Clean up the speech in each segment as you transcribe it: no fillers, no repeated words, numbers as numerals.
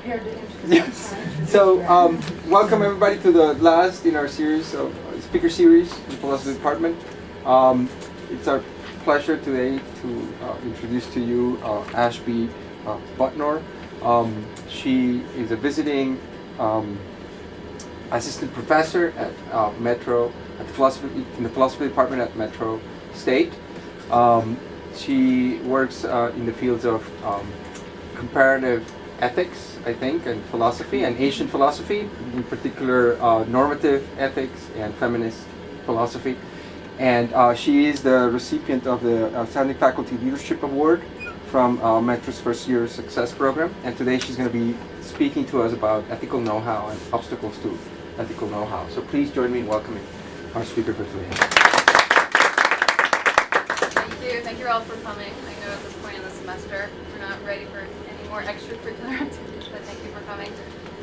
prepared to answer the Yes. So, welcome everybody to the last in our series of speaker series in the philosophy department. It's our pleasure today to introduce to you Ashby Butnor. She is a visiting assistant professor at Metro at the philosophy department at Metro State. She works in the fields of comparative ethics, I think, and philosophy, and Asian philosophy, in particular normative ethics and feminist philosophy. And she is the recipient of the Outstanding Faculty Leadership Award from Metro's First Year Success Program. And today she's going to be speaking to us about ethical know-how and obstacles to ethical know-how. So please join me in welcoming our speaker for today. Thank you all for coming. I know at this point in the semester we're not ready for any more extracurricular activities, but thank you for coming.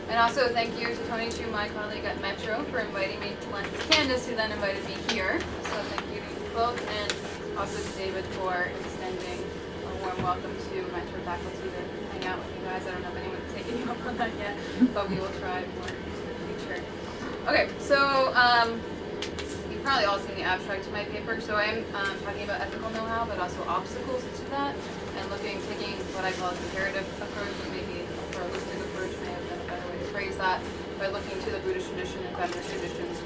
And also thank you to Tony Chu, my colleague at Metro, for inviting me to lunch with Candace, who then invited me here. So thank you to you both, and also to David for extending a warm welcome to Metro faculty to hang out with you guys. I don't know if anyone's taken you up on that yet, but we will try more in the future. Okay, so you've probably all seen the abstract to my paper. So I'm talking about ethical know-how, but also obstacles to that, and taking what I call a comparative approach, or maybe a pluralistic approach may have been a better way to phrase that, by looking to the Buddhist tradition and feminist traditions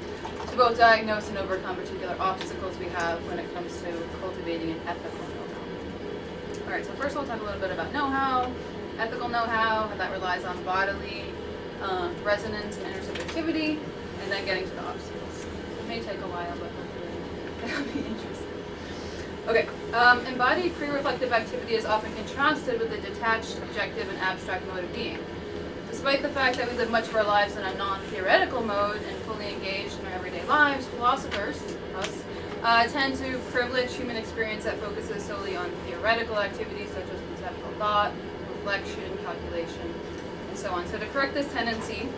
to both diagnose and overcome particular obstacles we have when it comes to cultivating an ethical know-how. All right, so first I'll talk a little bit about know-how, ethical know-how, how that relies on bodily resonance and intersubjectivity, and then getting to the obstacles. It may take a while, but hopefully it'll be interesting. Okay, embodied pre-reflective activity is often contrasted with a detached, objective, and abstract mode of being. Despite the fact that we live much of our lives in a non-theoretical mode and fully engaged in our everyday lives, philosophers, us, tend to privilege human experience that focuses solely on theoretical activities such as conceptual thought, reflection, calculation, and so on. So to correct this tendency,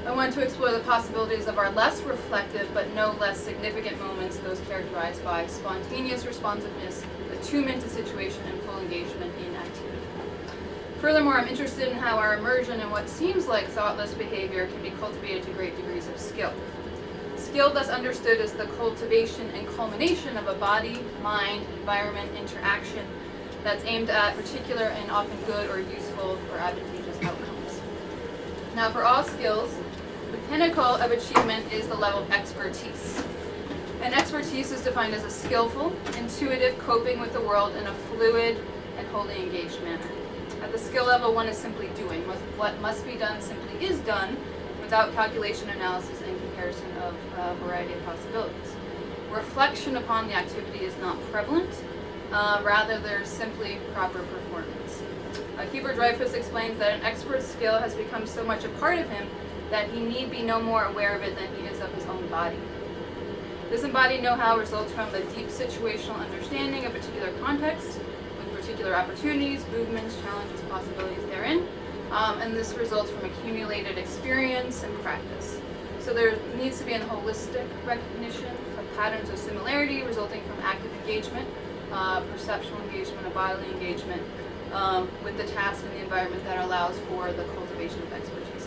I want to explore the possibilities of our less reflective but no less significant moments, those characterized by spontaneous responsiveness, attunement to situation, and full engagement in activity. Furthermore, I'm interested in how our immersion in what seems like thoughtless behavior can be cultivated to great degrees of skill. Skill, thus understood as the cultivation and culmination of a body, mind, environment, interaction that's aimed at particular and often good or useful or advantageous outcomes. Now, for all skills, the pinnacle of achievement is the level of expertise. And expertise is defined as a skillful, intuitive coping with the world in a fluid and wholly engaged manner. At the skill level, one is simply doing. What must be done simply is done without calculation, analysis, and comparison of a variety of possibilities. Reflection upon the activity is not prevalent. Rather, there's simply proper performance. Hubert Dreyfus explains that an expert's skill has become so much a part of him that he need be no more aware of it than he is of his own body. This embodied know-how results from the deep situational understanding of particular context, with particular opportunities, movements, challenges, possibilities therein, and this results from accumulated experience and practice. So there needs to be a holistic recognition of patterns of similarity resulting from active engagement, perceptual engagement, a bodily engagement, with the task and the environment that allows for the cultivation of expertise.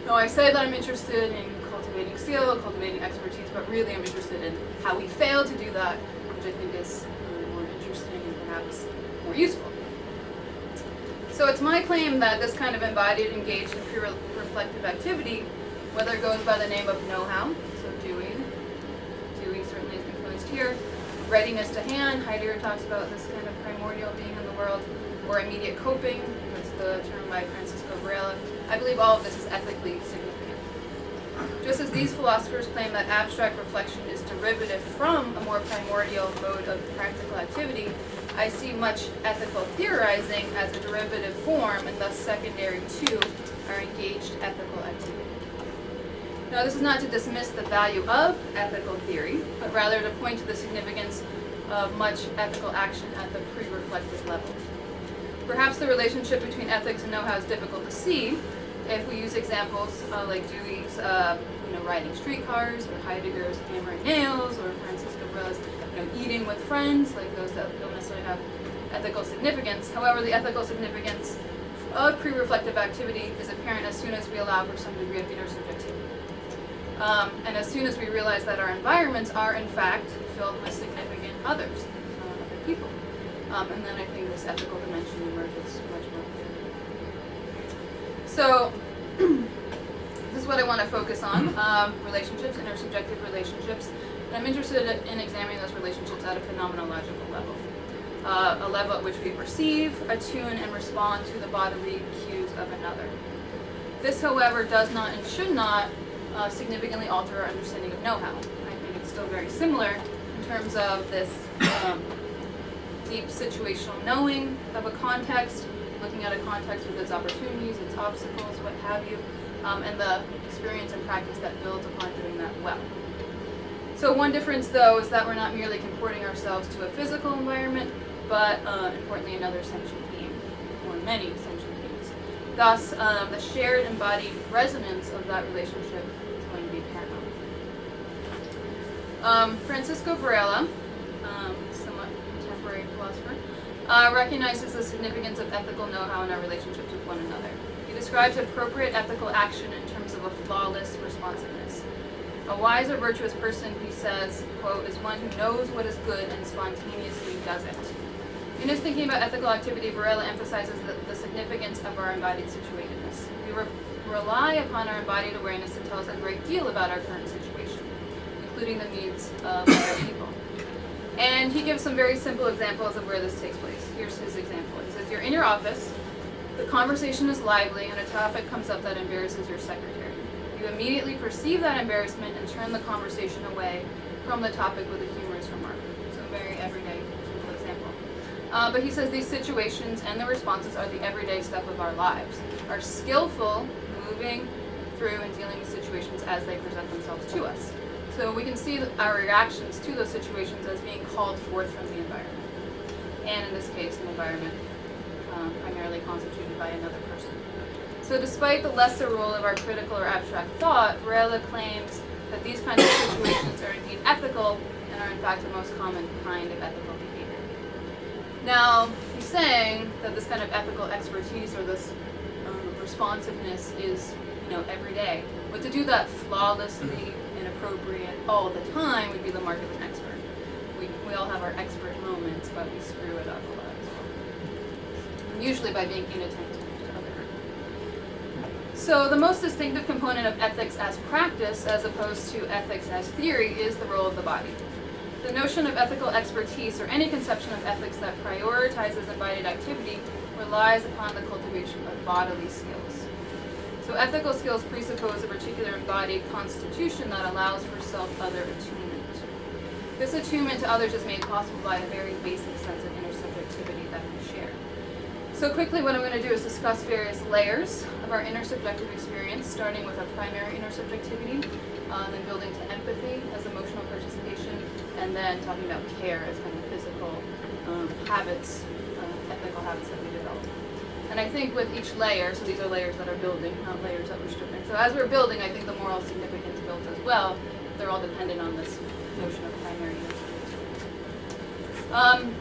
Now, I say that I'm interested in cultivating skill, cultivating expertise, but really I'm interested in how we fail to do that, which I think is more interesting and perhaps more useful. So it's my claim that this kind of embodied, engaged, and pre-reflective activity, whether it goes by the name of know-how, so doing certainly is influenced here, readiness to hand, Heidegger talks about this kind of primordial being in the world, or immediate coping, that's the term by Francisco Varela. I believe all of this is ethically significant. Just as these philosophers claim that abstract reflection is derivative from a more primordial mode of practical activity, I see much ethical theorizing as a derivative form and thus secondary to our engaged ethical activity. Now, this is not to dismiss the value of ethical theory, but rather to point to the significance of much ethical action at the pre-reflective level. Perhaps the relationship between ethics and know-how is difficult to see if we use examples like Dewey's riding streetcars, or Heidegger's hammer and nails, or Francisco Varela's eating with friends, like those that don't necessarily have ethical significance. However, the ethical significance of pre-reflective activity is apparent as soon as we allow for some degree of intersubjectivity. And as soon as we realize that our environments are, in fact, filled with significant others, other people. And then I think this ethical dimension emerges much more clearly. So, this is what I want to focus on, relationships, intersubjective relationships. And I'm interested in examining those relationships at a phenomenological level. A level at which we perceive, attune, and respond to the bodily cues of another. This, however, does not and should not significantly alter our understanding of know-how. I think it's still very similar in terms of this deep situational knowing of a context, looking at a context with its opportunities, its obstacles, what have you, and the experience and practice that builds upon doing that well. So one difference, though, is that we're not merely comporting ourselves to a physical environment, but importantly another sentient being, or many sentient beings. Thus, the shared embodied resonance of that relationship is going to be paramount. Francisco Varela, somewhat contemporary philosopher, recognizes the significance of ethical know-how in our relationships with one another. He describes appropriate ethical action in terms of a flawless responsiveness. A wise or virtuous person, he says, quote, is one who knows what is good and spontaneously does it. In his thinking about ethical activity, Varela emphasizes the significance of our embodied situatedness. We rely upon our embodied awareness to tell us a great deal about our current situation, including the needs of other people. And he gives some very simple examples of where this takes place. Here's his example. He says, you're in your office, the conversation is lively, and a topic comes up that embarrasses your secretary. You immediately perceive that embarrassment and turn the conversation away from the topic with a humorous remark. So a very everyday, simple example. But he says these situations and the responses are the everyday stuff of our lives. Are skillful moving through and dealing with situations as they present themselves to us. So we can see our reactions to those situations as being called forth from the environment. And in this case, an environment primarily constituted by another person. So despite the lesser role of our critical or abstract thought, Varela claims that these kinds of situations are indeed ethical and are in fact the most common kind of ethical behavior. Now, he's saying that this kind of ethical expertise or this responsiveness is, every day. But to do that flawlessly and appropriate all the time would be the mark of an expert. We all have our expert moments, but we screw it up a lot as well. And usually by being inattentive to other. So the most distinctive component of ethics as practice, as opposed to ethics as theory, is the role of the body. The notion of ethical expertise, or any conception of ethics that prioritizes embodied activity, relies upon the cultivation of bodily skills. So ethical skills presuppose a particular embodied constitution that allows for self-other attunement. This attunement to others is made possible by a very basic sense of intersubjectivity that we share. So quickly, what I'm going to do is discuss various layers of our intersubjective experience, starting with a primary intersubjectivity, then building to empathy as emotional participation, and then talking about care as kind of physical habits, ethical habits that we develop. And I think with each layer, so these are layers that are building, not layers that we're stripping. So as we're building, I think the moral significance builds as well. They're all dependent on this notion of primary intersubjectivity.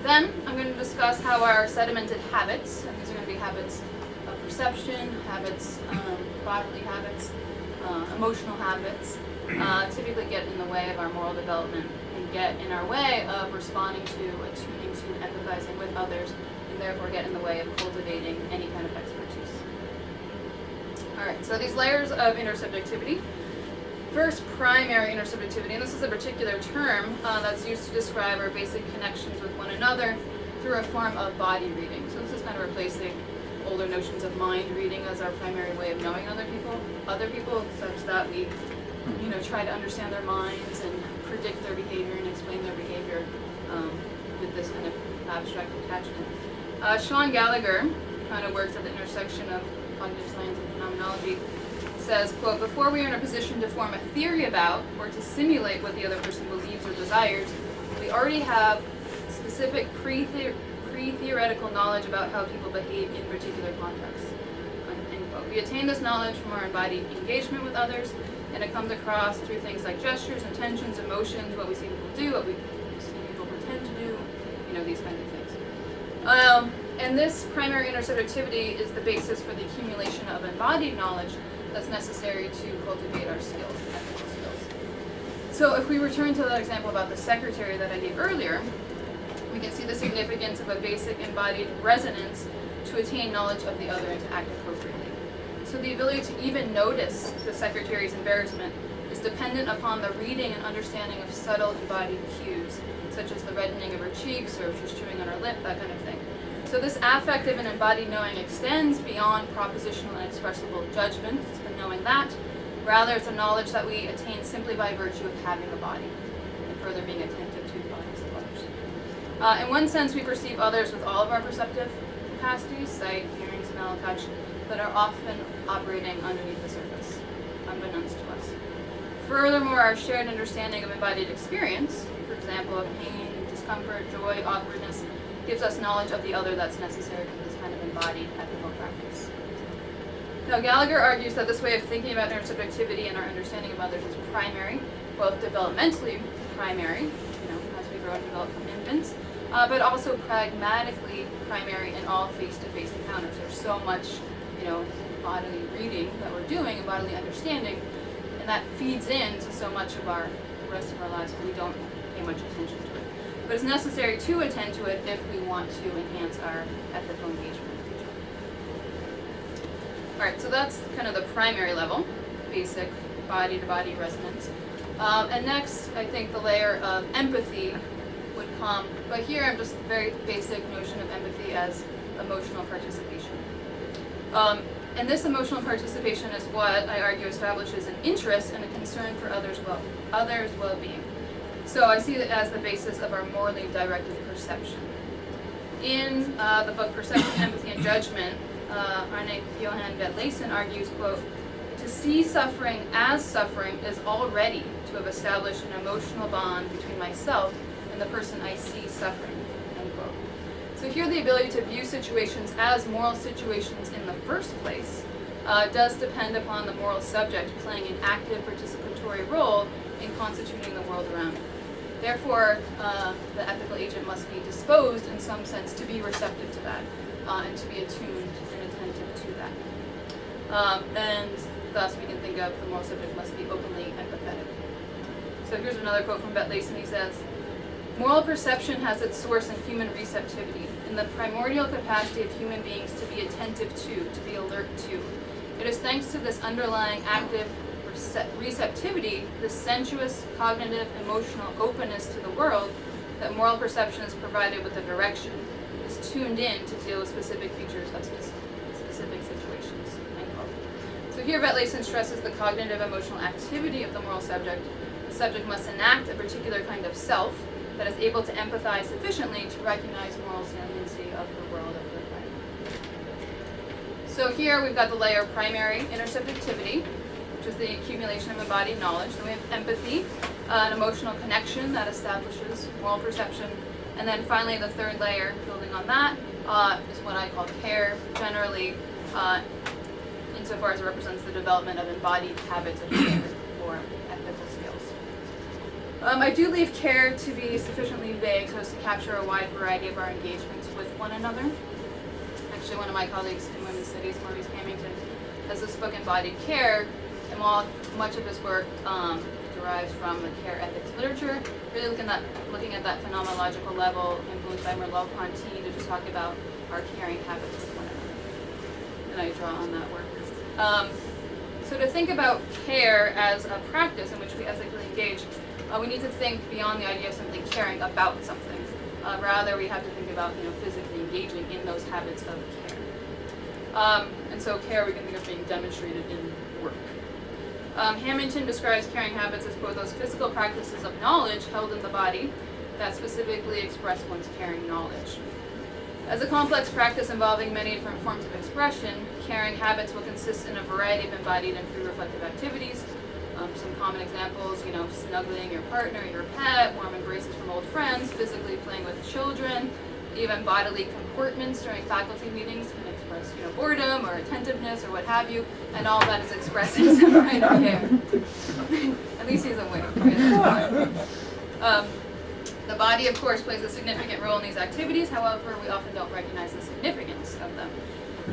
Then I'm going to discuss how our sedimented habits, and these are going to be habits of perception, habits, bodily habits, emotional habits, typically get in the way of our moral development and get in our way of responding to, attuning to, empathizing with others, and therefore get in the way of cultivating any kind of expertise. Alright, so these layers of intersubjectivity. First, primary intersubjectivity, and this is a particular term that's used to describe our basic connections with one another through a form of body reading. So this is kind of replacing older notions of mind reading as our primary way of knowing other people, such that we, try to understand their minds and predict their behavior and explain their behavior with this kind of abstract attachment. Sean Gallagher kind of works at the intersection of cognitive science and phenomenology, says, quote, before we are in a position to form a theory about or to simulate what the other person believes or desires, we already have specific pre-theoretical knowledge about how people behave in particular contexts. End quote. We attain this knowledge from our embodied engagement with others, and it comes across through things like gestures, intentions, emotions, what we see people do, what we see people pretend to do, these kinds of things. And this primary intersubjectivity is the basis for the accumulation of embodied knowledge that's necessary to cultivate our skills, ethical skills. So if we return to that example about the secretary that I gave earlier, we can see the significance of a basic embodied resonance to attain knowledge of the other and to act appropriately. So the ability to even notice the secretary's embarrassment is dependent upon the reading and understanding of subtle embodied cues, such as the reddening of her cheeks or if she's chewing on her lip, that kind of thing. So this affective and embodied knowing extends beyond propositional and expressible judgment, it's the knowing that. Rather, it's a knowledge that we attain simply by virtue of having a body, and further being attentive to the bodies of others. In one sense, we perceive others with all of our perceptive capacities, sight, hearing, smell, touch, that are often operating underneath the surface, unbeknownst to us. Furthermore, our shared understanding of embodied experience, for example, of pain, discomfort, joy, awkwardness, gives us knowledge of the other that's necessary for this kind of embodied ethical practice. Now, Gallagher argues that this way of thinking about intersubjectivity and our understanding of others is primary, both developmentally primary, as we grow and develop from infants, but also pragmatically primary in all face-to-face encounters. There's so much, bodily reading that we're doing and bodily understanding, and that feeds into so much of the rest of our lives, but we don't pay much attention to it. But it's necessary to attend to it if we want to enhance our ethical engagement. All right, so that's kind of the primary level, basic body-to-body resonance. And next, I think the layer of empathy would come, but here I'm just very basic notion of empathy as emotional participation. And this emotional participation is what I argue establishes an interest and a concern for others' well-being. So I see it as the basis of our morally directed perception. In the book Perception, Empathy, and Judgment, Arne Johan Vetlesen argues, quote, "To see suffering as suffering is already to have established an emotional bond between myself and the person I see suffering," end quote. So here the ability to view situations as moral situations in the first place does depend upon the moral subject playing an active participatory role in constituting the world around it. Therefore, the ethical agent must be disposed in some sense to be receptive to that and to be attuned and attentive to that. And thus we can think of the moral subject must be openly empathetic. So here's another quote from Vetlesen. He says, "Moral perception has its source in human receptivity, in the primordial capacity of human beings to be attentive to be alert to. It is thanks to this underlying active receptivity, the sensuous, cognitive, emotional openness to the world, that moral perception is provided with a direction, is tuned in to deal with specific features of specific situations." End quote. So here Vetlesen stresses the cognitive emotional activity of the moral subject. The subject must enact a particular kind of self that is able to empathize sufficiently to recognize moral saliency of the world of the environment. So here we've got the layer of primary intersubjectivity, which is the accumulation of embodied knowledge. Then we have empathy, an emotional connection that establishes moral perception. And then finally the third layer, building on that, is what I call care, generally insofar as it represents the development of embodied habits of care or ethical skills. I do leave care to be sufficiently vague so as to capture a wide variety of our engagements with one another. Actually, one of my colleagues in women's studies, Maurice Hamilton, has this book, Embodied Care, and while much of his work derives from the care ethics literature, really looking at that phenomenological level, influenced by Merleau-Ponty, to just talk about our caring habits with one another. And I draw on that work. So to think about care as a practice in which we ethically engage, we need to think beyond the idea of simply caring about something. Rather, we have to think about physically engaging in those habits of care. And so care we can think of being demonstrated in work. Hamilton describes caring habits as quote, those physical practices of knowledge held in the body that specifically express one's caring knowledge. As a complex practice involving many different forms of expression, caring habits will consist in a variety of embodied and free-reflective activities. Some common examples, snuggling your partner, your pet, warm embraces from old friends, physically playing with children, even bodily comportments during faculty meetings can express, boredom or attentiveness or what have you, and all that is expressing some kind of care. At least he's awake. Right? The body, of course, plays a significant role in these activities, however, we often don't recognize the significance of them.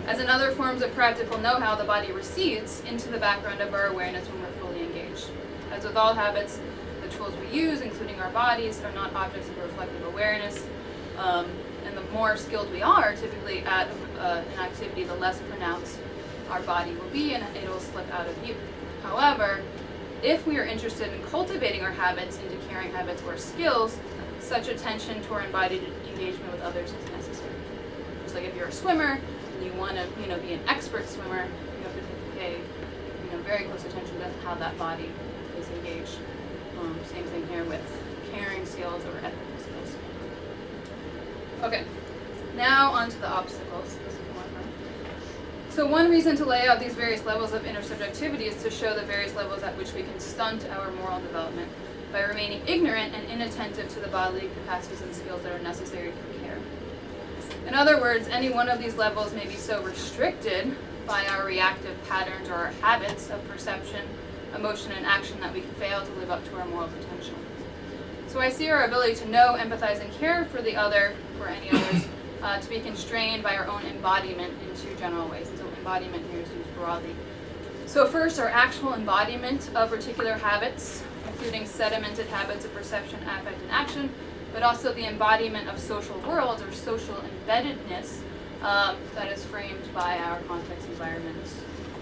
As in other forms of practical know-how, the body recedes into the background of our awareness when we're fully engaged. As with all habits, the tools we use, including our bodies, are not objects of reflective awareness, and the more skilled we are, typically at an activity, the less pronounced our body will be, and it will slip out of view. However, if we are interested in cultivating our habits into caring habits or skills, such attention to our embodied engagement with others is necessary. Just like if you're a swimmer and you want to, be an expert swimmer, you have to pay, very close attention to how that body is engaged. Same thing here with caring skills or ethical skills. Okay, now on to the obstacles. This is more fun. So one reason to lay out these various levels of intersubjectivity is to show the various levels at which we can stunt our moral development by remaining ignorant and inattentive to the bodily capacities and skills that are necessary for care. In other words, any one of these levels may be so restricted by our reactive patterns or our habits of perception, emotion, and action that we fail to live up to our moral potential. So I see our ability to know, empathize, and care for the other, for any others, to be constrained by our own embodiment in two general ways. And so embodiment here is used broadly. So first, our actual embodiment of particular habits, including sedimented habits of perception, affect, and action, but also the embodiment of social worlds or social embeddedness that is framed by our context, environments,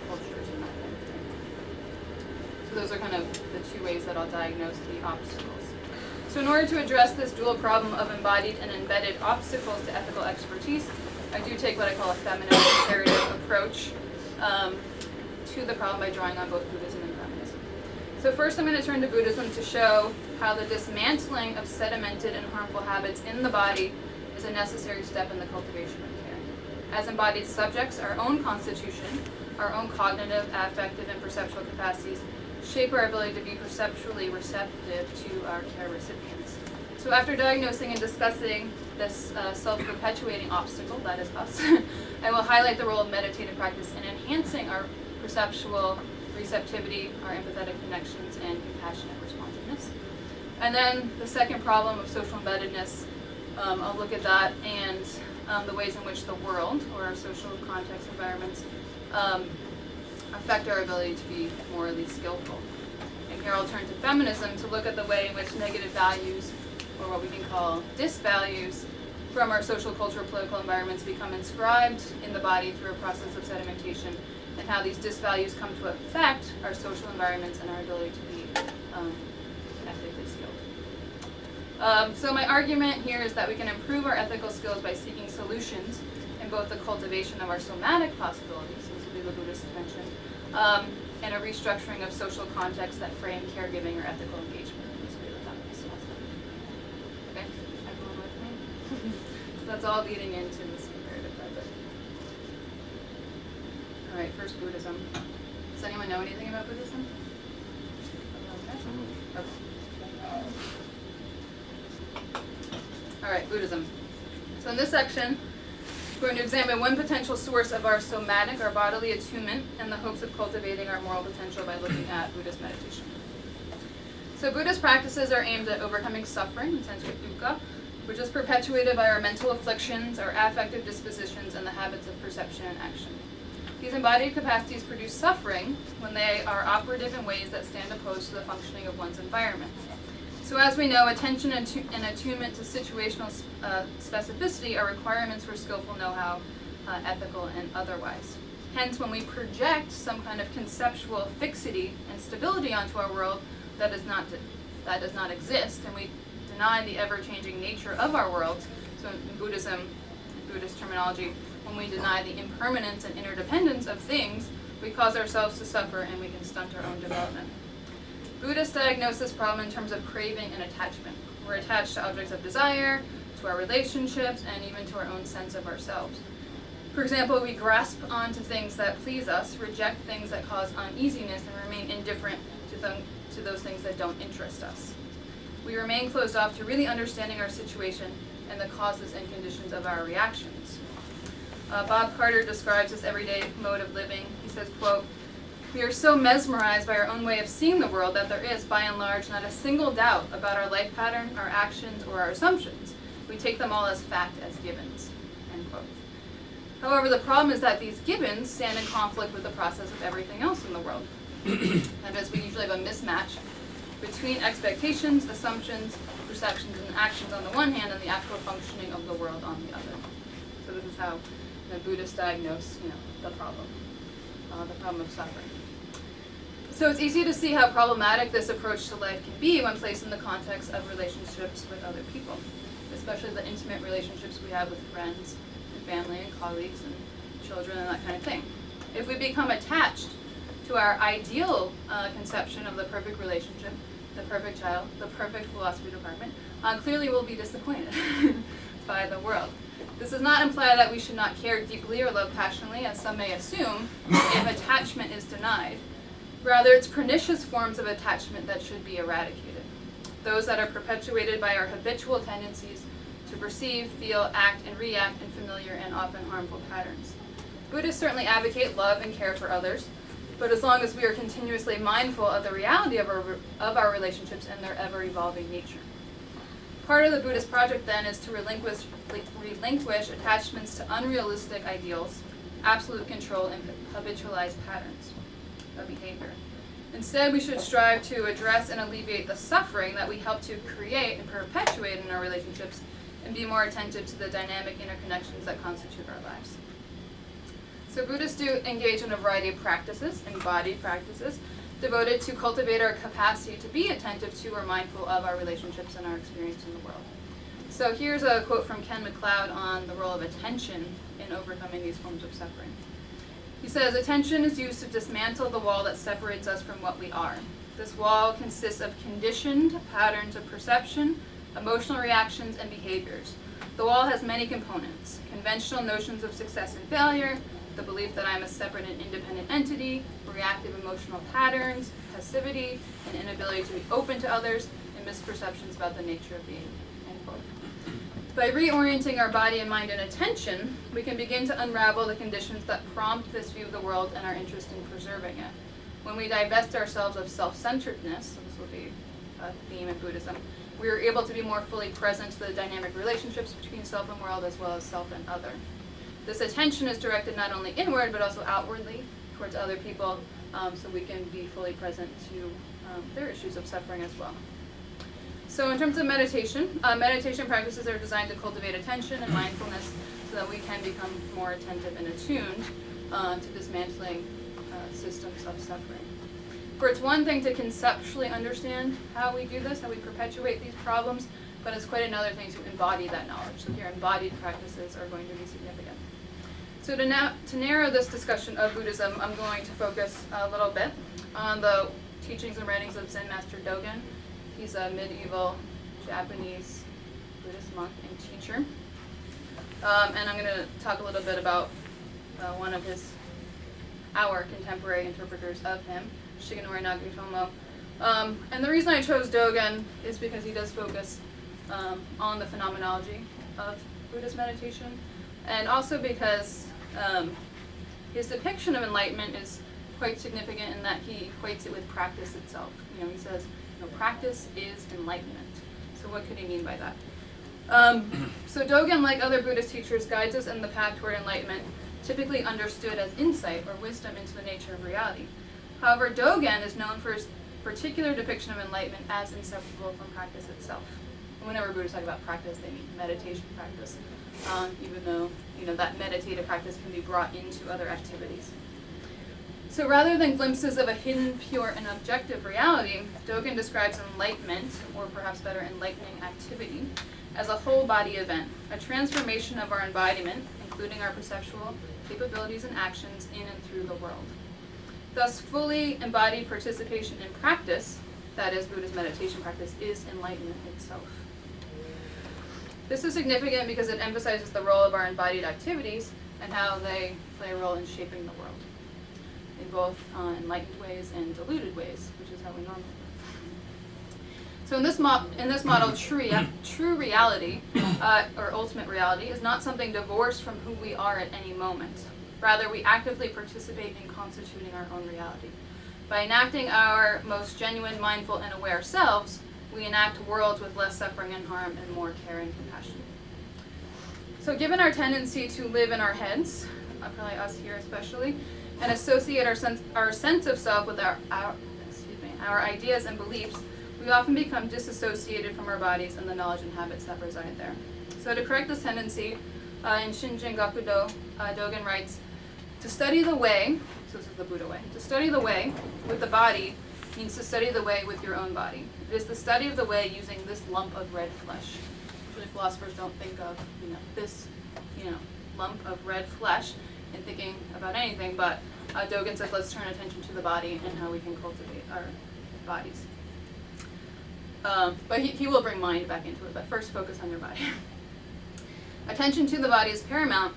cultures, and that kind of thing. So those are kind of the two ways that I'll diagnose the obstacles. So in order to address this dual problem of embodied and embedded obstacles to ethical expertise, I do take what I call a feminist comparative approach to the problem by drawing on both Buddhism and feminism. So first I'm going to turn to Buddhism to show how the dismantling of sedimented and harmful habits in the body is a necessary step in the cultivation of care. As embodied subjects, our own constitution, our own cognitive, affective, and perceptual capacities shape our ability to be perceptually receptive to our care recipients. So after diagnosing and discussing this self-perpetuating obstacle, that is us, I will highlight the role of meditative practice in enhancing our perceptual receptivity, our empathetic connections, and compassionate responsiveness. And then the second problem of social embeddedness, I'll look at that and the ways in which the world, or our social context environments, affect our ability to be morally skillful. And here I'll turn to feminism to look at the way in which negative values, or what we can call disvalues, from our social, cultural, political environments become inscribed in the body through a process of sedimentation, and how these disvalues come to affect our social environments and our ability to be ethically skilled. So my argument here is that we can improve our ethical skills by seeking solutions in both the cultivation of our somatic possibilities, as the Buddhist mentioned, and a restructuring of social contexts that frame caregiving or ethical engagement. Okay, everyone with me? So that's all leading into this comparative project. All right, first Buddhism. Does anyone know anything about Buddhism? Okay. All right, Buddhism. So in this section, we're going to examine one potential source of our somatic, our bodily attunement, in the hopes of cultivating our moral potential by looking at Buddhist meditation. So Buddhist practices are aimed at overcoming suffering, in Sanskrit dukkha, which is perpetuated by our mental afflictions, our affective dispositions, and the habits of perception and action. These embodied capacities produce suffering when they are operative in ways that stand opposed to the functioning of one's environment. So as we know, attention and attunement to situational specificity are requirements for skillful know-how, ethical and otherwise. Hence, when we project some kind of conceptual fixity and stability onto our world that does not exist, and we deny the ever-changing nature of our world, so in Buddhism, Buddhist terminology, when we deny the impermanence and interdependence of things, we cause ourselves to suffer and we can stunt our own development. Buddhists diagnose this problem in terms of craving and attachment. We're attached to objects of desire, to our relationships, and even to our own sense of ourselves. For example, we grasp onto things that please us, reject things that cause uneasiness, and remain indifferent to those things that don't interest us. We remain closed off to really understanding our situation and the causes and conditions of our reactions. Bob Carter describes this everyday mode of living. He says, quote, We are so mesmerized by our own way of seeing the world that there is, by and large, not a single doubt about our life pattern, our actions, or our assumptions. We take them all as fact, as givens." End quote. However, the problem is that these givens stand in conflict with the process of everything else in the world. That is, we usually have a mismatch between expectations, assumptions, perceptions, and actions on the one hand, and the actual functioning of the world on the other. So this is how the Buddhists diagnose, the problem of suffering. So it's easy to see how problematic this approach to life can be when placed in the context of relationships with other people, especially the intimate relationships we have with friends and family and colleagues and children and that kind of thing. If we become attached to our ideal conception of the perfect relationship, the perfect child, the perfect philosophy department, clearly we'll be disappointed by the world. This does not imply that we should not care deeply or love passionately, as some may assume, if attachment is denied. Rather, it's pernicious forms of attachment that should be eradicated. Those that are perpetuated by our habitual tendencies to perceive, feel, act, and react in familiar and often harmful patterns. Buddhists certainly advocate love and care for others, but as long as we are continuously mindful of the reality of our relationships and their ever-evolving nature. Part of the Buddhist project, then, is to relinquish attachments to unrealistic ideals, absolute control, and habitualized patterns of behavior. Instead, we should strive to address and alleviate the suffering that we help to create and perpetuate in our relationships, and be more attentive to the dynamic interconnections that constitute our lives. So Buddhists do engage in a variety of practices, embodied practices, devoted to cultivate our capacity to be attentive to or mindful of our relationships and our experience in the world. So here's a quote from Ken MacLeod on the role of attention in overcoming these forms of suffering. He says, "Attention is used to dismantle the wall that separates us from what we are. This wall consists of conditioned patterns of perception, emotional reactions, and behaviors. The wall has many components: conventional notions of success and failure, the belief that I am a separate and independent entity, reactive emotional patterns, passivity, an inability to be open to others, and misperceptions about the nature of being." End quote. By reorienting our body and mind and attention, we can begin to unravel the conditions that prompt this view of the world and our interest in preserving it. When we divest ourselves of self-centeredness, so this will be a theme in Buddhism, we are able to be more fully present to the dynamic relationships between self and world, as well as self and other. This attention is directed not only inward, but also outwardly towards other people, so we can be fully present to their issues of suffering as well. So in terms of meditation, meditation practices are designed to cultivate attention and mindfulness so that we can become more attentive and attuned to dismantling systems of suffering. For it's one thing to conceptually understand how we do this, how we perpetuate these problems, but it's quite another thing to embody that knowledge. So here, embodied practices are going to be significant. So to narrow this discussion of Buddhism, I'm going to focus a little bit on the teachings and writings of Zen Master Dogen. He's a medieval Japanese Buddhist monk and teacher. And I'm going to talk a little bit about one of our contemporary interpreters of him, Shigenori Nagatomo. And the reason I chose Dogen is because he does focus on the phenomenology of Buddhist meditation, and also because his depiction of enlightenment is quite significant in that he equates it with practice itself. He says, practice is enlightenment. So what could he mean by that? So Dogen, like other Buddhist teachers, guides us in the path toward enlightenment, typically understood as insight or wisdom into the nature of reality. However, Dogen is known for his particular depiction of enlightenment as inseparable from practice itself. And whenever Buddhists talk about practice, they mean meditation practice, even though that meditative practice can be brought into other activities. So rather than glimpses of a hidden, pure, and objective reality, Dogen describes enlightenment, or perhaps better, enlightening activity, as a whole body event, a transformation of our embodiment, including our perceptual capabilities and actions in and through the world. Thus, fully embodied participation in practice, that is, Buddhist meditation practice, is enlightenment itself. This is significant because it emphasizes the role of our embodied activities and how they play a role in shaping the world, in both enlightened ways and deluded ways, which is how we normally live. So in this model, true reality, or ultimate reality, is not something divorced from who we are at any moment. Rather, we actively participate in constituting our own reality. By enacting our most genuine, mindful, and aware selves, we enact worlds with less suffering and harm and more care and compassion. So given our tendency to live in our heads, probably us here especially, and associate our sense of self with our ideas and beliefs, we often become disassociated from our bodies and the knowledge and habits that reside there. So to correct this tendency, in Shinjin Gakudo, Dogen writes, to study the way, so this is the Buddha way, to study the way with the body means to study the way with your own body. It is the study of the way using this lump of red flesh. Usually philosophers don't think of, this, lump of red flesh in thinking about anything, but Dogen says let's turn attention to the body and how we can cultivate our bodies. But he will bring mind back into it, but first focus on your body. Attention to the body is paramount,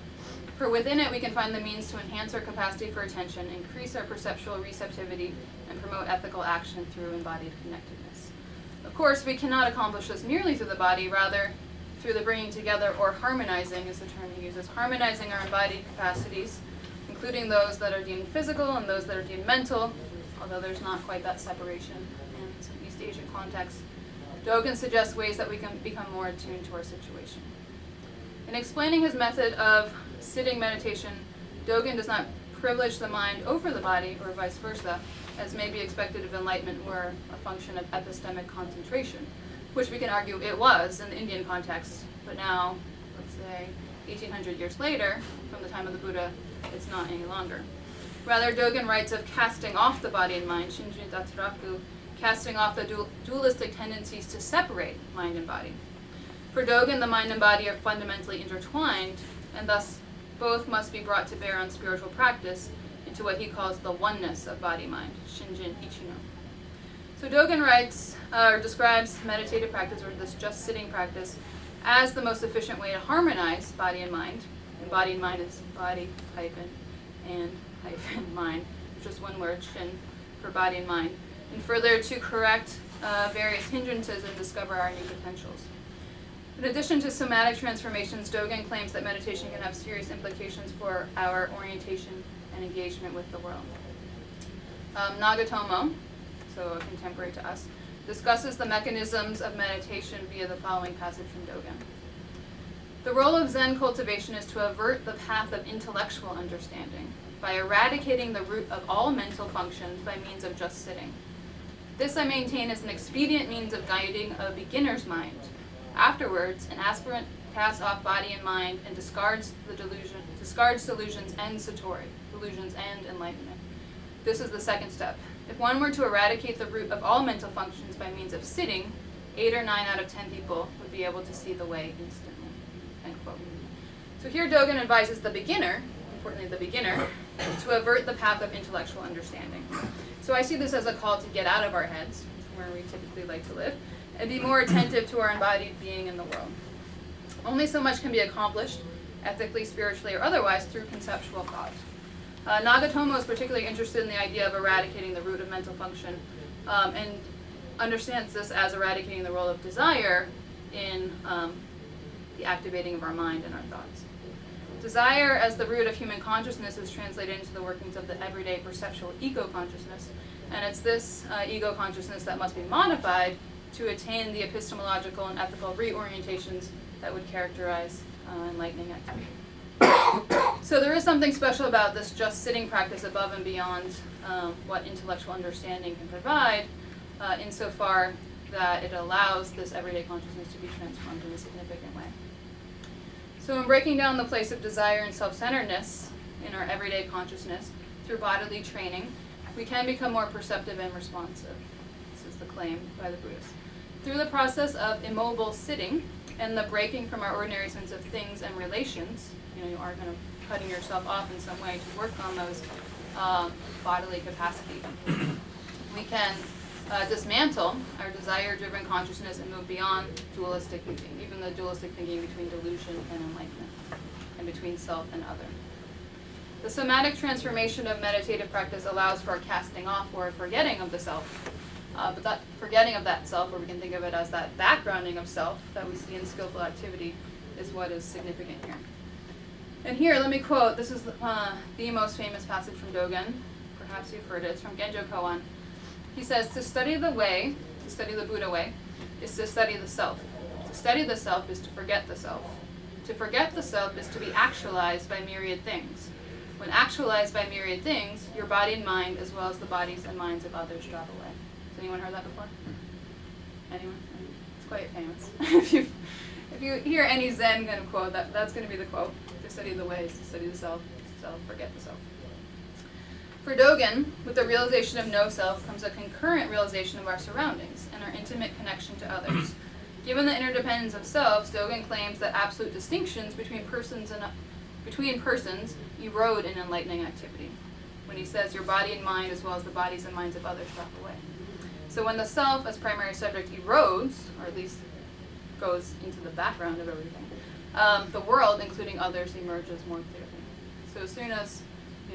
for within it we can find the means to enhance our capacity for attention, increase our perceptual receptivity, and promote ethical action through embodied connectedness. Of course, we cannot accomplish this merely through the body, rather through the bringing together, or harmonizing is the term he uses, harmonizing our embodied capacities, including those that are deemed physical and those that are deemed mental, although there's not quite that separation in some East Asian contexts. Dogen suggests ways that we can become more attuned to our situation. In explaining his method of sitting meditation, Dogen does not privilege the mind over the body, or vice versa, as may be expected if enlightenment were a function of epistemic concentration, which we can argue it was in the Indian context, but now, let's say, 1800 years later, from the time of the Buddha, it's not any longer. Rather, Dogen writes of casting off the body and mind, Shinjin Datsuraku, casting off the dualistic tendencies to separate mind and body. For Dogen, the mind and body are fundamentally intertwined, and thus both must be brought to bear on spiritual practice into what he calls the oneness of body-mind, Shinjin Ichino. So Dogen writes, or describes meditative practice, or this just sitting practice, as the most efficient way to harmonize body and mind. And body and mind is body hyphen and hyphen mind, just one word, shin, for body and mind. And further, to correct various hindrances and discover our new potentials. In addition to somatic transformations, Dogen claims that meditation can have serious implications for our orientation and engagement with the world. Nagatomo, so a contemporary to us, discusses the mechanisms of meditation via the following passage from Dogen. The role of Zen cultivation is to avert the path of intellectual understanding by eradicating the root of all mental functions by means of just sitting. This, I maintain, is an expedient means of guiding a beginner's mind. Afterwards, an aspirant casts off body and mind and discards delusions and satori, delusions and enlightenment. This is the second step. If one were to eradicate the root of all mental functions by means of sitting, 8 or 9 out of 10 people would be able to see the way instantly. End quote. So here Dogen advises the beginner, importantly the beginner, to avert the path of intellectual understanding. So I see this as a call to get out of our heads, where we typically like to live, and be more attentive to our embodied being in the world. Only so much can be accomplished, ethically, spiritually, or otherwise, through conceptual thought. Nagatomo is particularly interested in the idea of eradicating the root of mental function, and understands this as eradicating the role of desire in the activating of our mind and our thoughts. Desire, as the root of human consciousness, is translated into the workings of the everyday perceptual ego consciousness, and it's this ego consciousness that must be modified to attain the epistemological and ethical reorientations that would characterize enlightening activity. So there is something special about this just sitting practice above and beyond what intellectual understanding can provide, insofar that it allows this everyday consciousness to be transformed in a significant way. So in breaking down the place of desire and self-centeredness in our everyday consciousness through bodily training, we can become more perceptive and responsive. This is the claim by the Buddhists. Through the process of immobile sitting and the breaking from our ordinary sense of things and relations, you are kind of cutting yourself off in some way to work on those bodily capacities. We can dismantle our desire-driven consciousness and move beyond dualistic thinking, even the dualistic thinking between delusion and enlightenment, and between self and other. The somatic transformation of meditative practice allows for a casting off or a forgetting of the self. But that forgetting of that self, or we can think of it as that backgrounding of self that we see in skillful activity, is what is significant here. And here, let me quote, this is the most famous passage from Dogen, perhaps you've heard it. It's from Genjo Koan. He says, to study the way, to study the Buddha way, is to study the self. To study the self is to forget the self. To forget the self is to be actualized by myriad things. When actualized by myriad things, your body and mind, as well as the bodies and minds of others, drop away. Has anyone heard that before? Anyone? It's quite famous. If you hear any Zen kind of quote, that's going to be the quote. To study the way is to study the self, forget the self. For Dogen, with the realization of no self comes a concurrent realization of our surroundings and our intimate connection to others. Given the interdependence of selves, Dogen claims that absolute distinctions between persons erode in enlightening activity. When he says your body and mind, as well as the bodies and minds of others, drop away. So when the self as primary subject erodes, or at least goes into the background of everything, the world, including others, emerges more clearly. So as soon as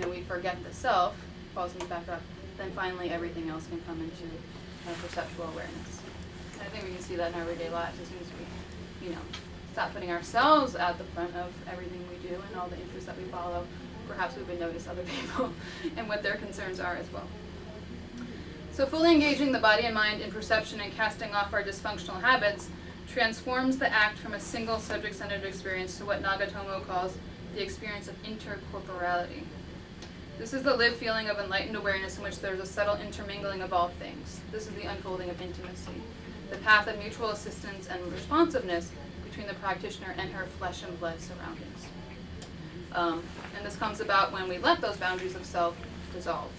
we forget the self, falls in the back up, then finally everything else can come into perceptual awareness. And I think we can see that in our everyday lives as soon as we, stop putting ourselves at the front of everything we do and all the interests that we follow. Perhaps we would notice other people and what their concerns are as well. So fully engaging the body and mind in perception and casting off our dysfunctional habits transforms the act from a single subject-centered experience to what Nagatomo calls the experience of intercorporality. This is the lived feeling of enlightened awareness in which there is a subtle intermingling of all things. This is the unfolding of intimacy, the path of mutual assistance and responsiveness between the practitioner and her flesh and blood surroundings. And this comes about when we let those boundaries of self dissolve.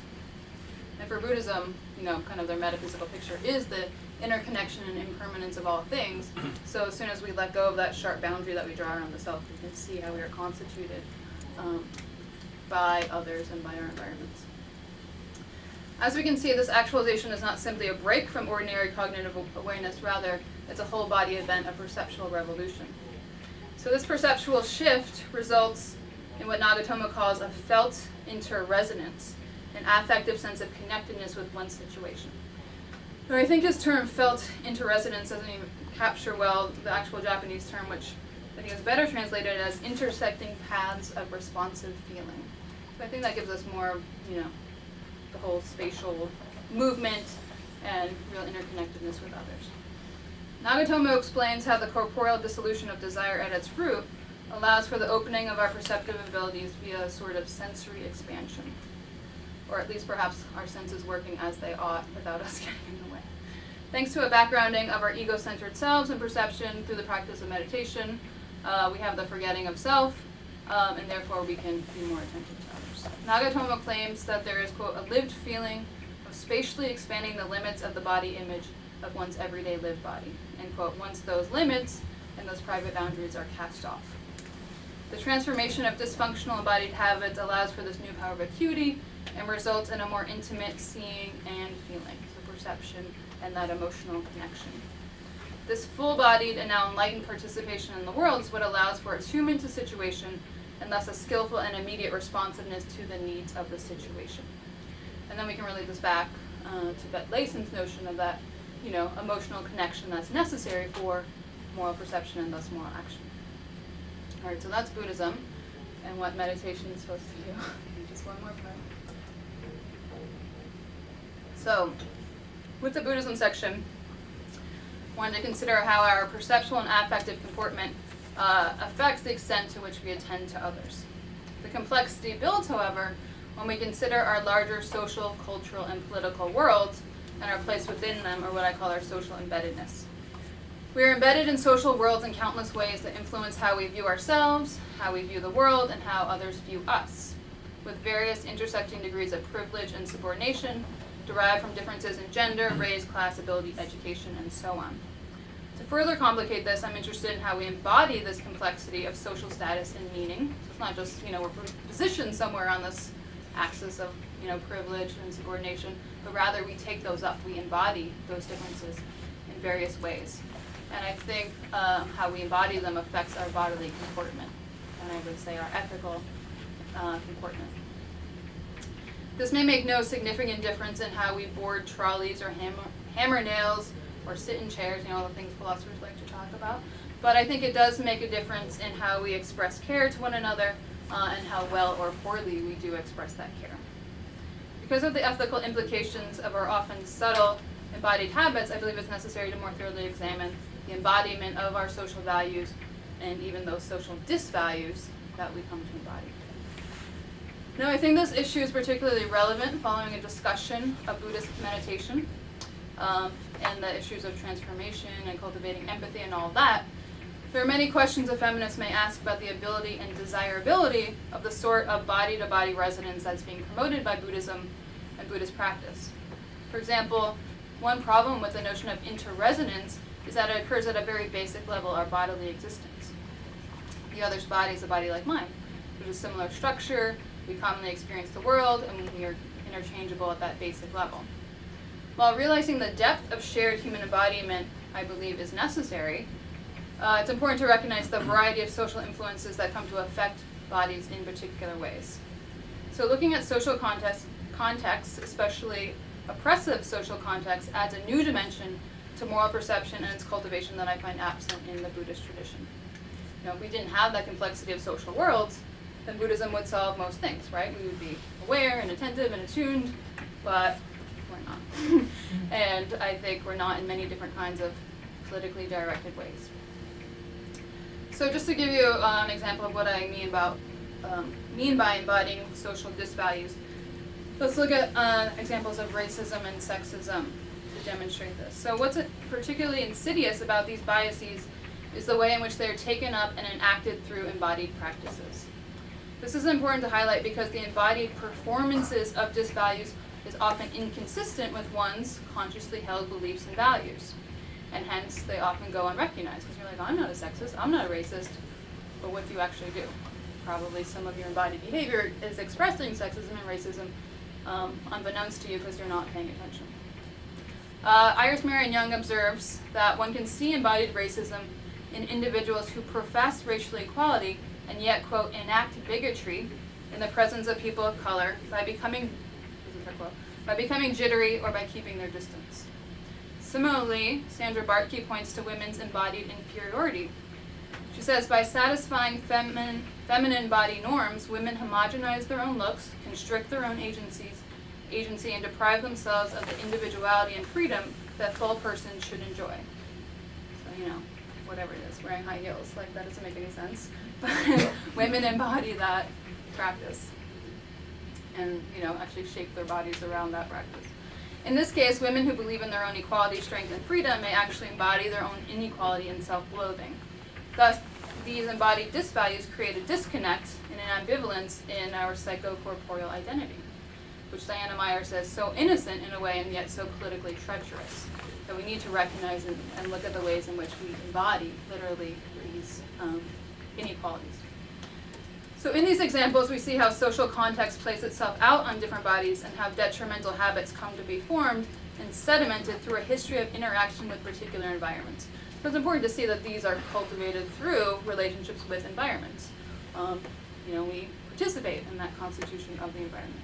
And for Buddhism, kind of their metaphysical picture is the interconnection and impermanence of all things. So as soon as we let go of that sharp boundary that we draw around the self, we can see how we are constituted by others and by our environments. As we can see, this actualization is not simply a break from ordinary cognitive awareness, rather, it's a whole body event, a perceptual revolution. So this perceptual shift results in what Nagatomo calls a felt interresonance, an affective sense of connectedness with one's situation. Now, I think this term felt interresonance doesn't even capture well the actual Japanese term, which I think is better translated as intersecting paths of responsive feeling. So I think that gives us more of, the whole spatial movement and real interconnectedness with others. Nagatomo explains how the corporeal dissolution of desire at its root allows for the opening of our perceptive abilities via a sort of sensory expansion, or at least perhaps our senses working as they ought without us getting in the way. Thanks to a backgrounding of our ego-centered selves and perception through the practice of meditation, we have the forgetting of self, and therefore we can be more attentive to others. Nagatomo claims that there is, quote, a lived feeling of spatially expanding the limits of the body image of one's everyday lived body, end quote, once those limits and those private boundaries are cast off. The transformation of dysfunctional embodied habits allows for this new power of acuity and results in a more intimate seeing and feeling, so perception and that emotional connection. This full-bodied and now enlightened participation in the world is what allows for attunement to situation and thus a skillful and immediate responsiveness to the needs of the situation. And then we can relate this back to Bette Layson's notion of that, emotional connection that's necessary for moral perception and thus moral action. All right, so that's Buddhism and what meditation is supposed to do. Just one more part. So, with the Buddhism section, I wanted to consider how our perceptual and affective comportment affects the extent to which we attend to others. The complexity builds, however, when we consider our larger social, cultural, and political worlds and our place within them, or what I call our social embeddedness. We are embedded in social worlds in countless ways that influence how we view ourselves, how we view the world, and how others view us, with various intersecting degrees of privilege and subordination derived from differences in gender, race, class, ability, education, and so on. To further complicate this, I'm interested in how we embody this complexity of social status and meaning. So it's not just, we're positioned somewhere on this axis of, privilege and subordination, but rather we take those up, we embody those differences in various ways. And I think how we embody them affects our bodily comportment, and I would say our ethical comportment. This may make no significant difference in how we board trolleys or hammer nails or sit in chairs, all the things philosophers like to talk about. But I think it does make a difference in how we express care to one another and how well or poorly we do express that care. Because of the ethical implications of our often subtle embodied habits, I believe it's necessary to more thoroughly examine the embodiment of our social values and even those social disvalues that we come to embody. Now, I think this issue is particularly relevant following a discussion of Buddhist meditation and the issues of transformation and cultivating empathy and all of that. There are many questions a feminist may ask about the ability and desirability of the sort of body-to-body resonance that's being promoted by Buddhism and Buddhist practice. For example, one problem with the notion of interresonance is that it occurs at a very basic level, our bodily existence. The other's body is a body like mine, which is similar structure, we commonly experience the world, and we are interchangeable at that basic level. While realizing the depth of shared human embodiment, I believe, is necessary, it's important to recognize the variety of social influences that come to affect bodies in particular ways. So looking at social contexts, especially oppressive social contexts, adds a new dimension to moral perception and its cultivation that I find absent in the Buddhist tradition. If we didn't have that complexity of social worlds, then Buddhism would solve most things, right? We would be aware and attentive and attuned, but we're not. And I think we're not in many different kinds of politically directed ways. So just to give you an example of what I mean by embodying social disvalues, let's look at examples of racism and sexism to demonstrate this. So what's particularly insidious about these biases is the way in which they're taken up and enacted through embodied practices. This is important to highlight because the embodied performances of disvalues is often inconsistent with one's consciously held beliefs and values. And hence, they often go unrecognized. Because you're like, I'm not a sexist, I'm not a racist, but what do you actually do? Probably some of your embodied behavior is expressing sexism and racism unbeknownst to you because you're not paying attention. Iris Marion Young observes that one can see embodied racism in individuals who profess racial equality and yet, quote, enact bigotry in the presence of people of color by becoming, this is her quote, by becoming jittery or by keeping their distance. Similarly, Sandra Bartke points to women's embodied inferiority. She says, by satisfying feminine body norms, women homogenize their own looks, constrict their own agency, and deprive themselves of the individuality and freedom that full persons should enjoy. So, whatever it is, wearing high heels, that doesn't make any sense. But women embody that practice and, actually shape their bodies around that practice. In this case, women who believe in their own equality, strength, and freedom may actually embody their own inequality and self-loathing. Thus, these embodied disvalues create a disconnect and an ambivalence in our psychocorporeal identity, which Diana Meyer says so innocent in a way and yet so politically treacherous. So we need to recognize and look at the ways in which we embody, literally, these inequalities. So in these examples, we see how social context plays itself out on different bodies and how detrimental habits come to be formed and sedimented through a history of interaction with particular environments. So it's important to see that these are cultivated through relationships with environments. We participate in that constitution of the environment.